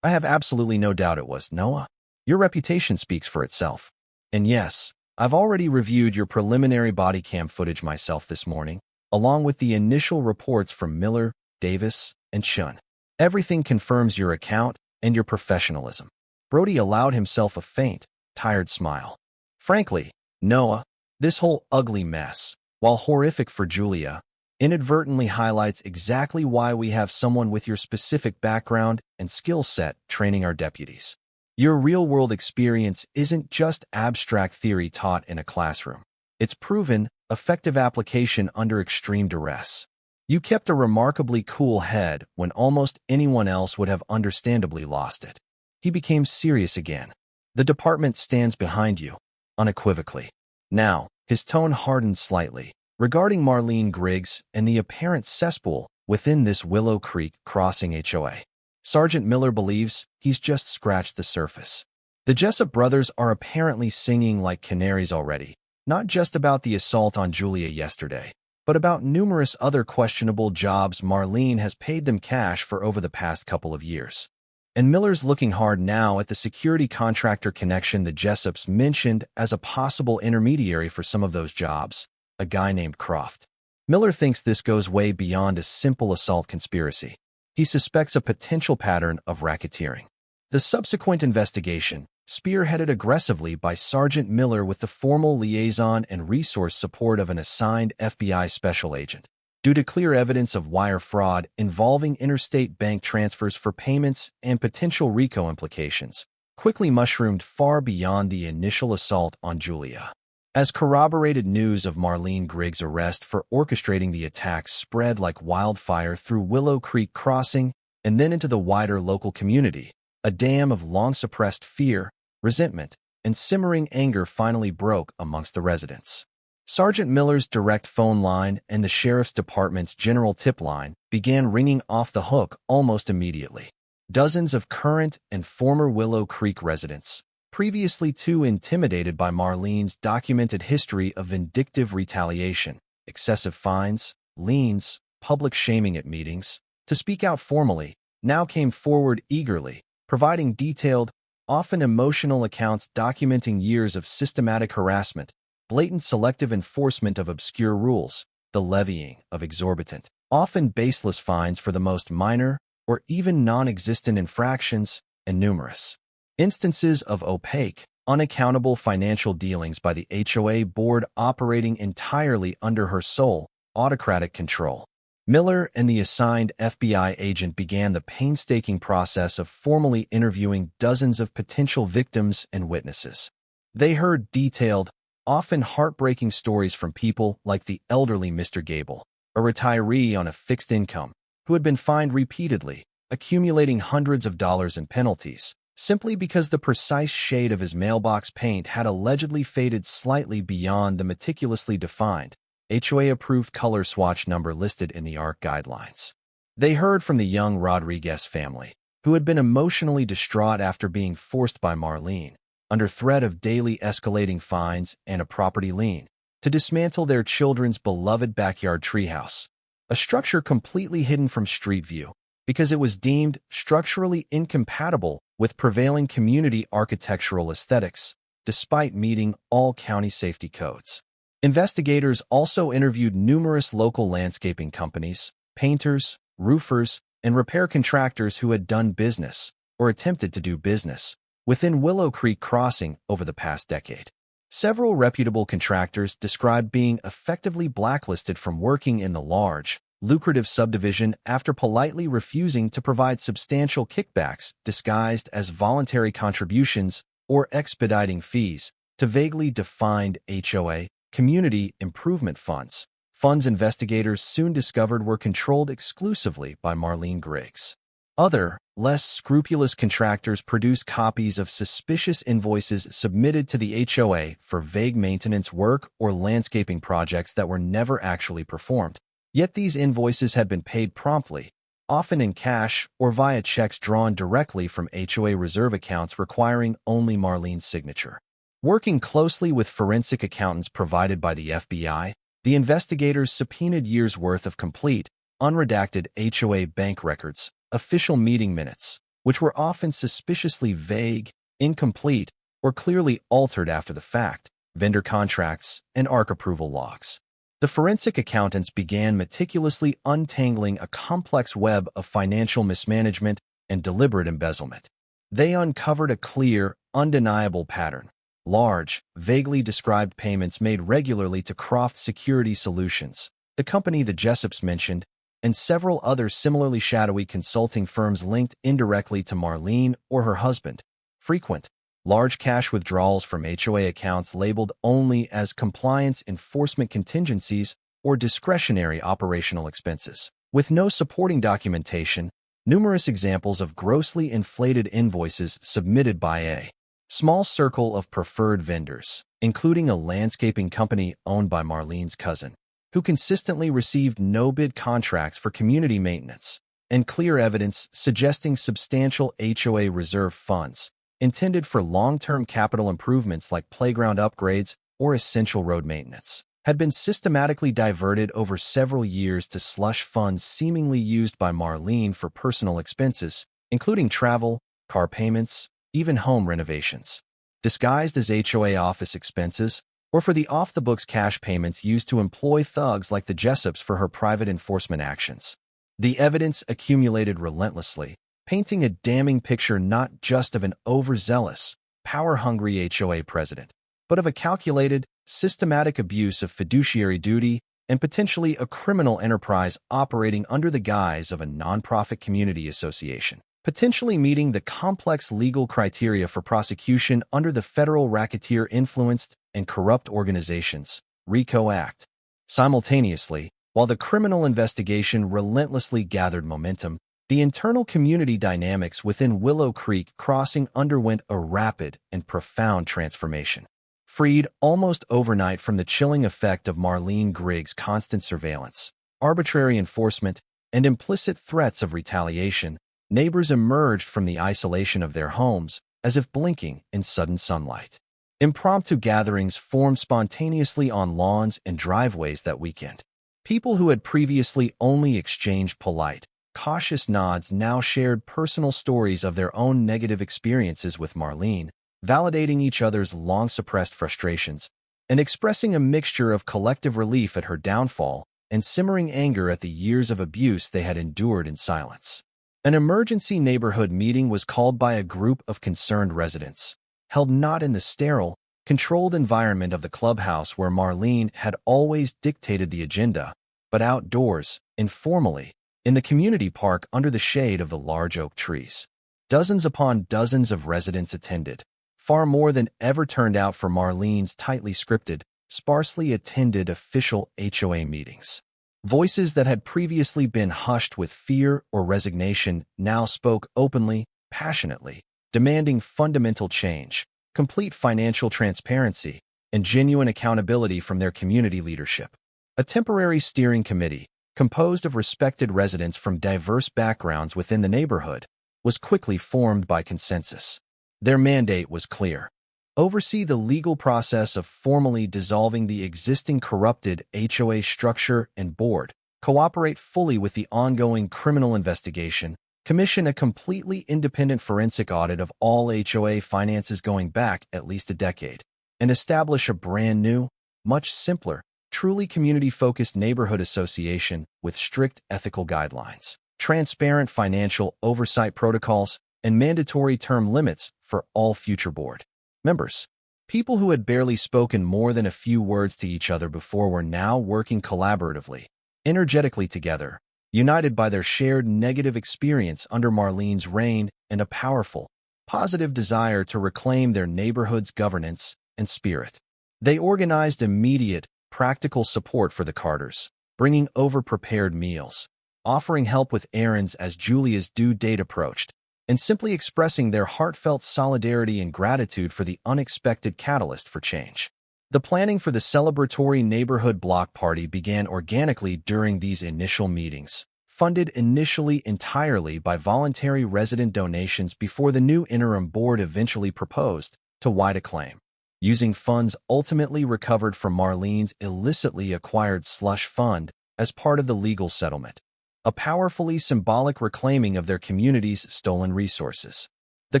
I have absolutely no doubt it was, Noah. Your reputation speaks for itself. And yes, I've already reviewed your preliminary body cam footage myself this morning, along with the initial reports from Miller, Davis, and Chen. Everything confirms your account and your professionalism. Brody allowed himself a faint, tired smile. Frankly, Noah, this whole ugly mess, while horrific for Julia, inadvertently highlights exactly why we have someone with your specific background and skill set training our deputies. Your real-world experience isn't just abstract theory taught in a classroom. It's proven, effective application under extreme duress. You kept a remarkably cool head when almost anyone else would have understandably lost it. He became serious again. The department stands behind you, unequivocally. Now, his tone hardened slightly, regarding Marlene Griggs and the apparent cesspool within this Willow Creek Crossing HOA. Sergeant Miller believes he's just scratched the surface. The Jessup brothers are apparently singing like canaries already, not just about the assault on Julia yesterday, but about numerous other questionable jobs Marlene has paid them cash for over the past couple of years. And Miller's looking hard now at the security contractor connection the Jessups mentioned as a possible intermediary for some of those jobs, a guy named Croft. Miller thinks this goes way beyond a simple assault conspiracy. He suspects a potential pattern of racketeering. The subsequent investigation, spearheaded aggressively by Sergeant Miller with the formal liaison and resource support of an assigned FBI special agent, due to clear evidence of wire fraud involving interstate bank transfers for payments and potential RICO implications, quickly mushroomed far beyond the initial assault on Julia. As corroborated news of Marlene Griggs' arrest for orchestrating the attacks spread like wildfire through Willow Creek Crossing and then into the wider local community, a dam of long-suppressed fear, resentment, and simmering anger finally broke amongst the residents. Sergeant Miller's direct phone line and the Sheriff's Department's general tip line began ringing off the hook almost immediately. Dozens of current and former Willow Creek residents, previously too intimidated by Marlene's documented history of vindictive retaliation, excessive fines, liens, public shaming at meetings, to speak out formally, now came forward eagerly, providing detailed, often emotional accounts documenting years of systematic harassment, blatant selective enforcement of obscure rules, the levying of exorbitant, often baseless fines for the most minor or even non-existent infractions, and numerous instances of opaque, unaccountable financial dealings by the HOA board operating entirely under her sole, autocratic control. Miller and the assigned FBI agent began the painstaking process of formally interviewing dozens of potential victims and witnesses. They heard detailed, often heartbreaking stories from people like the elderly Mr. Gable, a retiree on a fixed income, who had been fined repeatedly, accumulating hundreds of dollars in penalties, simply because the precise shade of his mailbox paint had allegedly faded slightly beyond the meticulously defined, HOA-approved color swatch number listed in the ARC guidelines. They heard from the young Rodriguez family, who had been emotionally distraught after being forced by Marlene, under threat of daily escalating fines and a property lien, to dismantle their children's beloved backyard treehouse, a structure completely hidden from street view because it was deemed structurally incompatible with prevailing community architectural aesthetics, despite meeting all county safety codes. Investigators also interviewed numerous local landscaping companies, painters, roofers, and repair contractors who had done business, or attempted to do business, within Willow Creek Crossing over the past decade. Several reputable contractors described being effectively blacklisted from working in the large, lucrative subdivision after politely refusing to provide substantial kickbacks disguised as voluntary contributions or expediting fees to vaguely defined HOA, community improvement funds, funds investigators soon discovered were controlled exclusively by Marlene Griggs. Other, less scrupulous contractors produced copies of suspicious invoices submitted to the HOA for vague maintenance work or landscaping projects that were never actually performed. Yet these invoices had been paid promptly, often in cash or via checks drawn directly from HOA reserve accounts requiring only Marlene's signature. Working closely with forensic accountants provided by the FBI, the investigators subpoenaed years' worth of complete, unredacted HOA bank records, official meeting minutes, which were often suspiciously vague, incomplete, or clearly altered after the fact, vendor contracts, and ARC approval logs. The forensic accountants began meticulously untangling a complex web of financial mismanagement and deliberate embezzlement. They uncovered a clear, undeniable pattern. Large, vaguely described payments made regularly to Croft Security Solutions, the company the Jessups mentioned, and several other similarly shadowy consulting firms linked indirectly to Marlene or her husband. Frequent, large cash withdrawals from HOA accounts labeled only as compliance enforcement contingencies or discretionary operational expenses. With no supporting documentation, numerous examples of grossly inflated invoices submitted by a small circle of preferred vendors, including a landscaping company owned by Marlene's cousin, who consistently received no-bid contracts for community maintenance, and clear evidence suggesting substantial HOA reserve funds intended for long-term capital improvements like playground upgrades or essential road maintenance, had been systematically diverted over several years to slush funds seemingly used by Marlene for personal expenses, including travel, car payments, even home renovations, disguised as HOA office expenses, or for the off-the-books cash payments used to employ thugs like the Jessups for her private enforcement actions. The evidence accumulated relentlessly, painting a damning picture not just of an overzealous, power-hungry HOA president, but of a calculated, systematic abuse of fiduciary duty and potentially a criminal enterprise operating under the guise of a nonprofit community association, potentially meeting the complex legal criteria for prosecution under the Federal Racketeer Influenced and Corrupt Organizations (RICO) Act. Simultaneously, while the criminal investigation relentlessly gathered momentum, the internal community dynamics within Willow Creek Crossing underwent a rapid and profound transformation. Freed almost overnight from the chilling effect of Marlene Grigg's constant surveillance, arbitrary enforcement, and implicit threats of retaliation, neighbors emerged from the isolation of their homes as if blinking in sudden sunlight. Impromptu gatherings formed spontaneously on lawns and driveways that weekend. People who had previously only exchanged polite, cautious nods now shared personal stories of their own negative experiences with Marlene, validating each other's long-suppressed frustrations, and expressing a mixture of collective relief at her downfall and simmering anger at the years of abuse they had endured in silence. An emergency neighborhood meeting was called by a group of concerned residents, held not in the sterile, controlled environment of the clubhouse where Marlene had always dictated the agenda, but outdoors, informally, in the community park under the shade of the large oak trees. Dozens upon dozens of residents attended, far more than ever turned out for Marlene's tightly scripted, sparsely attended official HOA meetings. Voices that had previously been hushed with fear or resignation now spoke openly, passionately, demanding fundamental change, complete financial transparency, and genuine accountability from their community leadership. A temporary steering committee, composed of respected residents from diverse backgrounds within the neighborhood, was quickly formed by consensus. Their mandate was clear: oversee the legal process of formally dissolving the existing corrupted HOA structure and board, cooperate fully with the ongoing criminal investigation, commission a completely independent forensic audit of all HOA finances going back at least a decade, and establish a brand new, much simpler, truly community-focused neighborhood association with strict ethical guidelines, transparent financial oversight protocols, and mandatory term limits for all future board members. People who had barely spoken more than a few words to each other before were now working collaboratively, energetically together, united by their shared negative experience under Marlene's reign and a powerful, positive desire to reclaim their neighborhood's governance and spirit. They organized immediate, practical support for the Carters, bringing over-prepared meals, offering help with errands as Julia's due date approached, and simply expressing their heartfelt solidarity and gratitude for the unexpected catalyst for change. The planning for the celebratory neighborhood block party began organically during these initial meetings, funded initially entirely by voluntary resident donations before the new interim board eventually proposed to wide acclaim, using funds ultimately recovered from Marlene's illicitly acquired slush fund as part of the legal settlement, a powerfully symbolic reclaiming of their community's stolen resources. The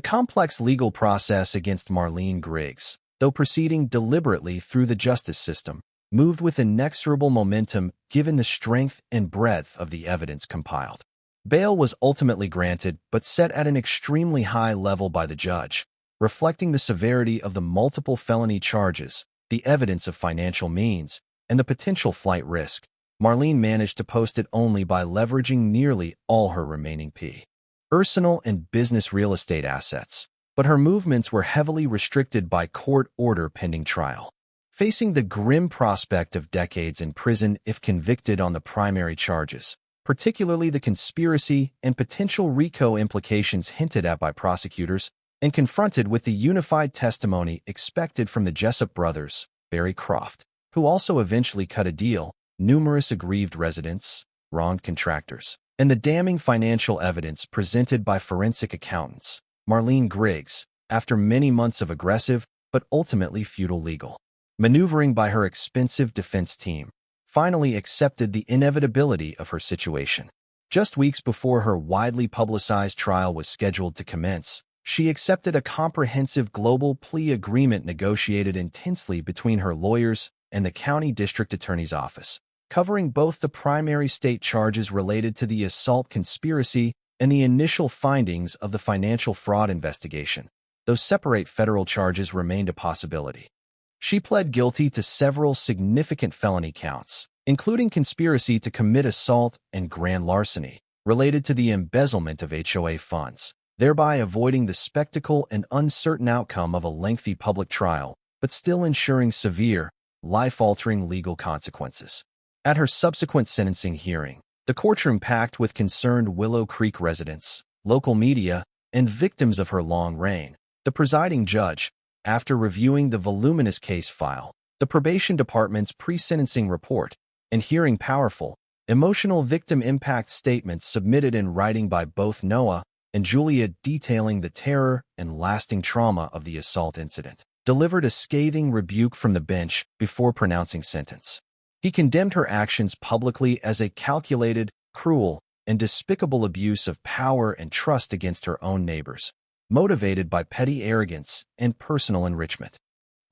complex legal process against Marlene Griggs, though proceeding deliberately through the justice system, moved with inexorable momentum given the strength and breadth of the evidence compiled. Bail was ultimately granted, but set at an extremely high level by the judge, reflecting the severity of the multiple felony charges, the evidence of financial means, and the potential flight risk. Marlene managed to post it only by leveraging nearly all her remaining personal and business real estate assets, but her movements were heavily restricted by court order pending trial. Facing the grim prospect of decades in prison if convicted on the primary charges, particularly the conspiracy and potential RICO implications hinted at by prosecutors, and confronted with the unified testimony expected from the Jessup brothers, Barry Croft, who also eventually cut a deal, numerous aggrieved residents, wronged contractors, and the damning financial evidence presented by forensic accountants, Marlene Griggs, after many months of aggressive but ultimately futile legal maneuvering by her expensive defense team, finally accepted the inevitability of her situation. Just weeks before her widely publicized trial was scheduled to commence, she accepted a comprehensive global plea agreement negotiated intensely between her lawyers and the county district attorney's office, covering both the primary state charges related to the assault conspiracy and the initial findings of the financial fraud investigation, though separate federal charges remained a possibility. She pled guilty to several significant felony counts, including conspiracy to commit assault and grand larceny, related to the embezzlement of HOA funds, thereby avoiding the spectacle and uncertain outcome of a lengthy public trial, but still ensuring severe, life-altering legal consequences. At her subsequent sentencing hearing, the courtroom packed with concerned Willow Creek residents, local media, and victims of her long reign, the presiding judge, after reviewing the voluminous case file, the probation department's pre-sentencing report, and hearing powerful, emotional victim impact statements submitted in writing by both Noah and Julia detailing the terror and lasting trauma of the assault incident, delivered a scathing rebuke from the bench before pronouncing sentence. He condemned her actions publicly as a calculated, cruel, and despicable abuse of power and trust against her own neighbors, motivated by petty arrogance and personal enrichment.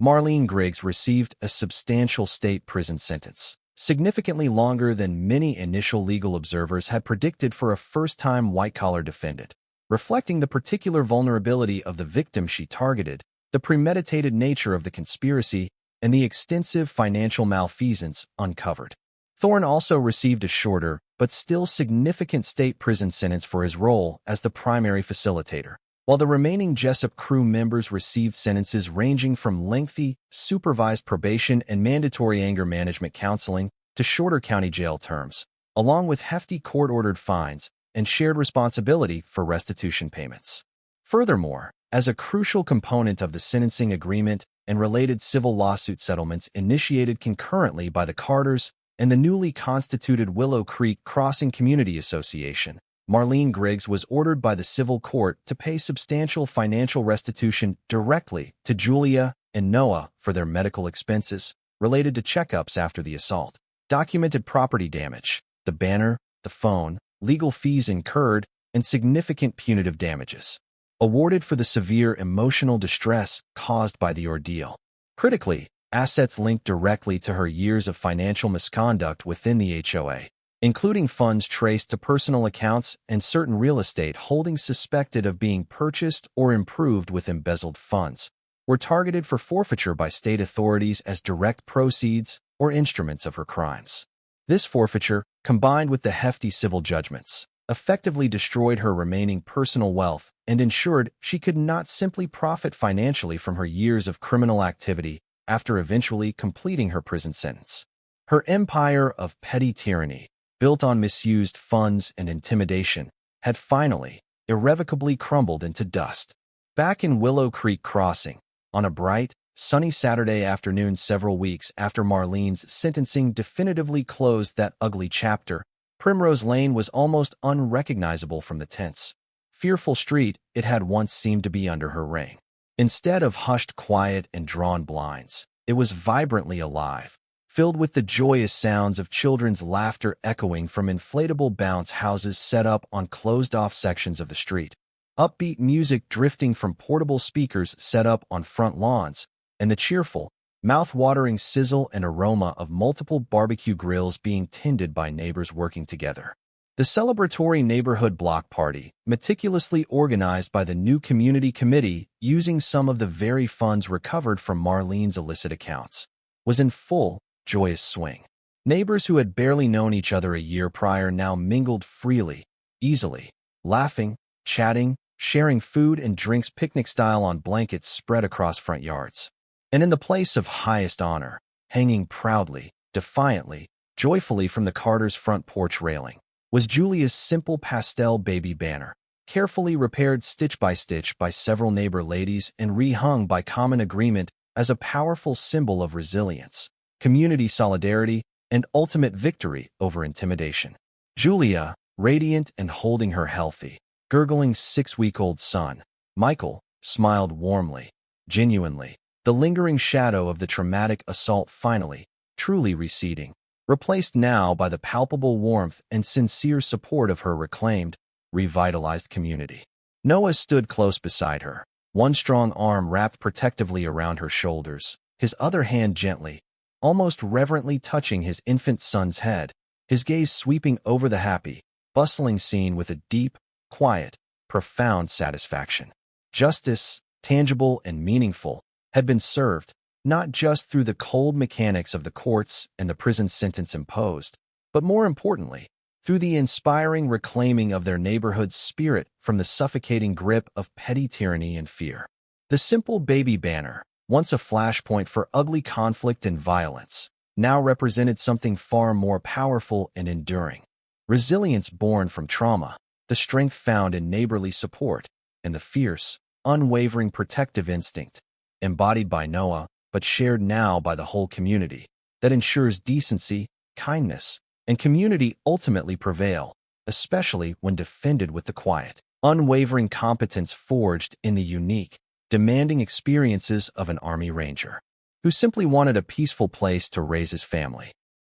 Marlene Griggs received a substantial state prison sentence, significantly longer than many initial legal observers had predicted for a first-time white-collar defendant, reflecting the particular vulnerability of the victim she targeted, the premeditated nature of the conspiracy, and the extensive financial malfeasance uncovered. Thorne also received a shorter, but still significant state prison sentence for his role as the primary facilitator, while the remaining Jessup crew members received sentences ranging from lengthy, supervised probation and mandatory anger management counseling to shorter county jail terms, along with hefty court-ordered fines and shared responsibility for restitution payments. Furthermore, as a crucial component of the sentencing agreement and related civil lawsuit settlements initiated concurrently by the Carters and the newly constituted Willow Creek Crossing Community Association, Marlene Griggs was ordered by the civil court to pay substantial financial restitution directly to Julia and Noah for their medical expenses related to checkups after the assault, documented property damage, the banner, the phone, legal fees incurred, and significant punitive damages, awarded for the severe emotional distress caused by the ordeal. Critically, assets linked directly to her years of financial misconduct within the HOA, including funds traced to personal accounts and certain real estate holdings suspected of being purchased or improved with embezzled funds, were targeted for forfeiture by state authorities as direct proceeds or instruments of her crimes. This forfeiture, combined with the hefty civil judgments, effectively destroyed her remaining personal wealth and ensured she could not simply profit financially from her years of criminal activity after eventually completing her prison sentence. Her empire of petty tyranny, built on misused funds and intimidation, had finally, irrevocably crumbled into dust. Back in Willow Creek Crossing, on a bright, sunny Saturday afternoon several weeks after Marlene's sentencing definitively closed that ugly chapter, Primrose Lane was almost unrecognizable from the tense, fearful street it had once seemed to be under her reign. Instead of hushed quiet and drawn blinds, it was vibrantly alive, filled with the joyous sounds of children's laughter echoing from inflatable bounce houses set up on closed-off sections of the street, upbeat music drifting from portable speakers set up on front lawns, and the cheerful, mouth-watering sizzle and aroma of multiple barbecue grills being tended by neighbors working together. The celebratory neighborhood block party, meticulously organized by the new community committee using some of the very funds recovered from Marlene's illicit accounts, was in full, joyous swing. Neighbors who had barely known each other a year prior now mingled freely, easily, laughing, chatting, sharing food and drinks picnic-style on blankets spread across front yards. And in the place of highest honor, hanging proudly, defiantly, joyfully from the Carters' front porch railing, was Julia's simple pastel baby banner, carefully repaired stitch by several neighbor ladies and rehung by common agreement as a powerful symbol of resilience, community solidarity, and ultimate victory over intimidation. Julia, radiant and holding her healthy, gurgling 6-week-old son, Michael, smiled warmly, genuinely, the lingering shadow of the traumatic assault finally, truly receding, replaced now by the palpable warmth and sincere support of her reclaimed, revitalized community. Noah stood close beside her, one strong arm wrapped protectively around her shoulders, his other hand gently, almost reverently touching his infant son's head, his gaze sweeping over the happy, bustling scene with a deep, quiet, profound satisfaction. Justice, tangible and meaningful, had been served, not just through the cold mechanics of the courts and the prison sentence imposed, but more importantly, through the inspiring reclaiming of their neighborhood's spirit from the suffocating grip of petty tyranny and fear. The simple baby banner, once a flashpoint for ugly conflict and violence, now represented something far more powerful and enduring. Resilience born from trauma, the strength found in neighborly support, and the fierce, unwavering protective instinct, embodied by Noah, but shared now by the whole community, that ensures decency, kindness, and community ultimately prevail, especially when defended with the quiet, unwavering competence forged in the unique, demanding experiences of an Army Ranger, who simply wanted a peaceful place to raise his family.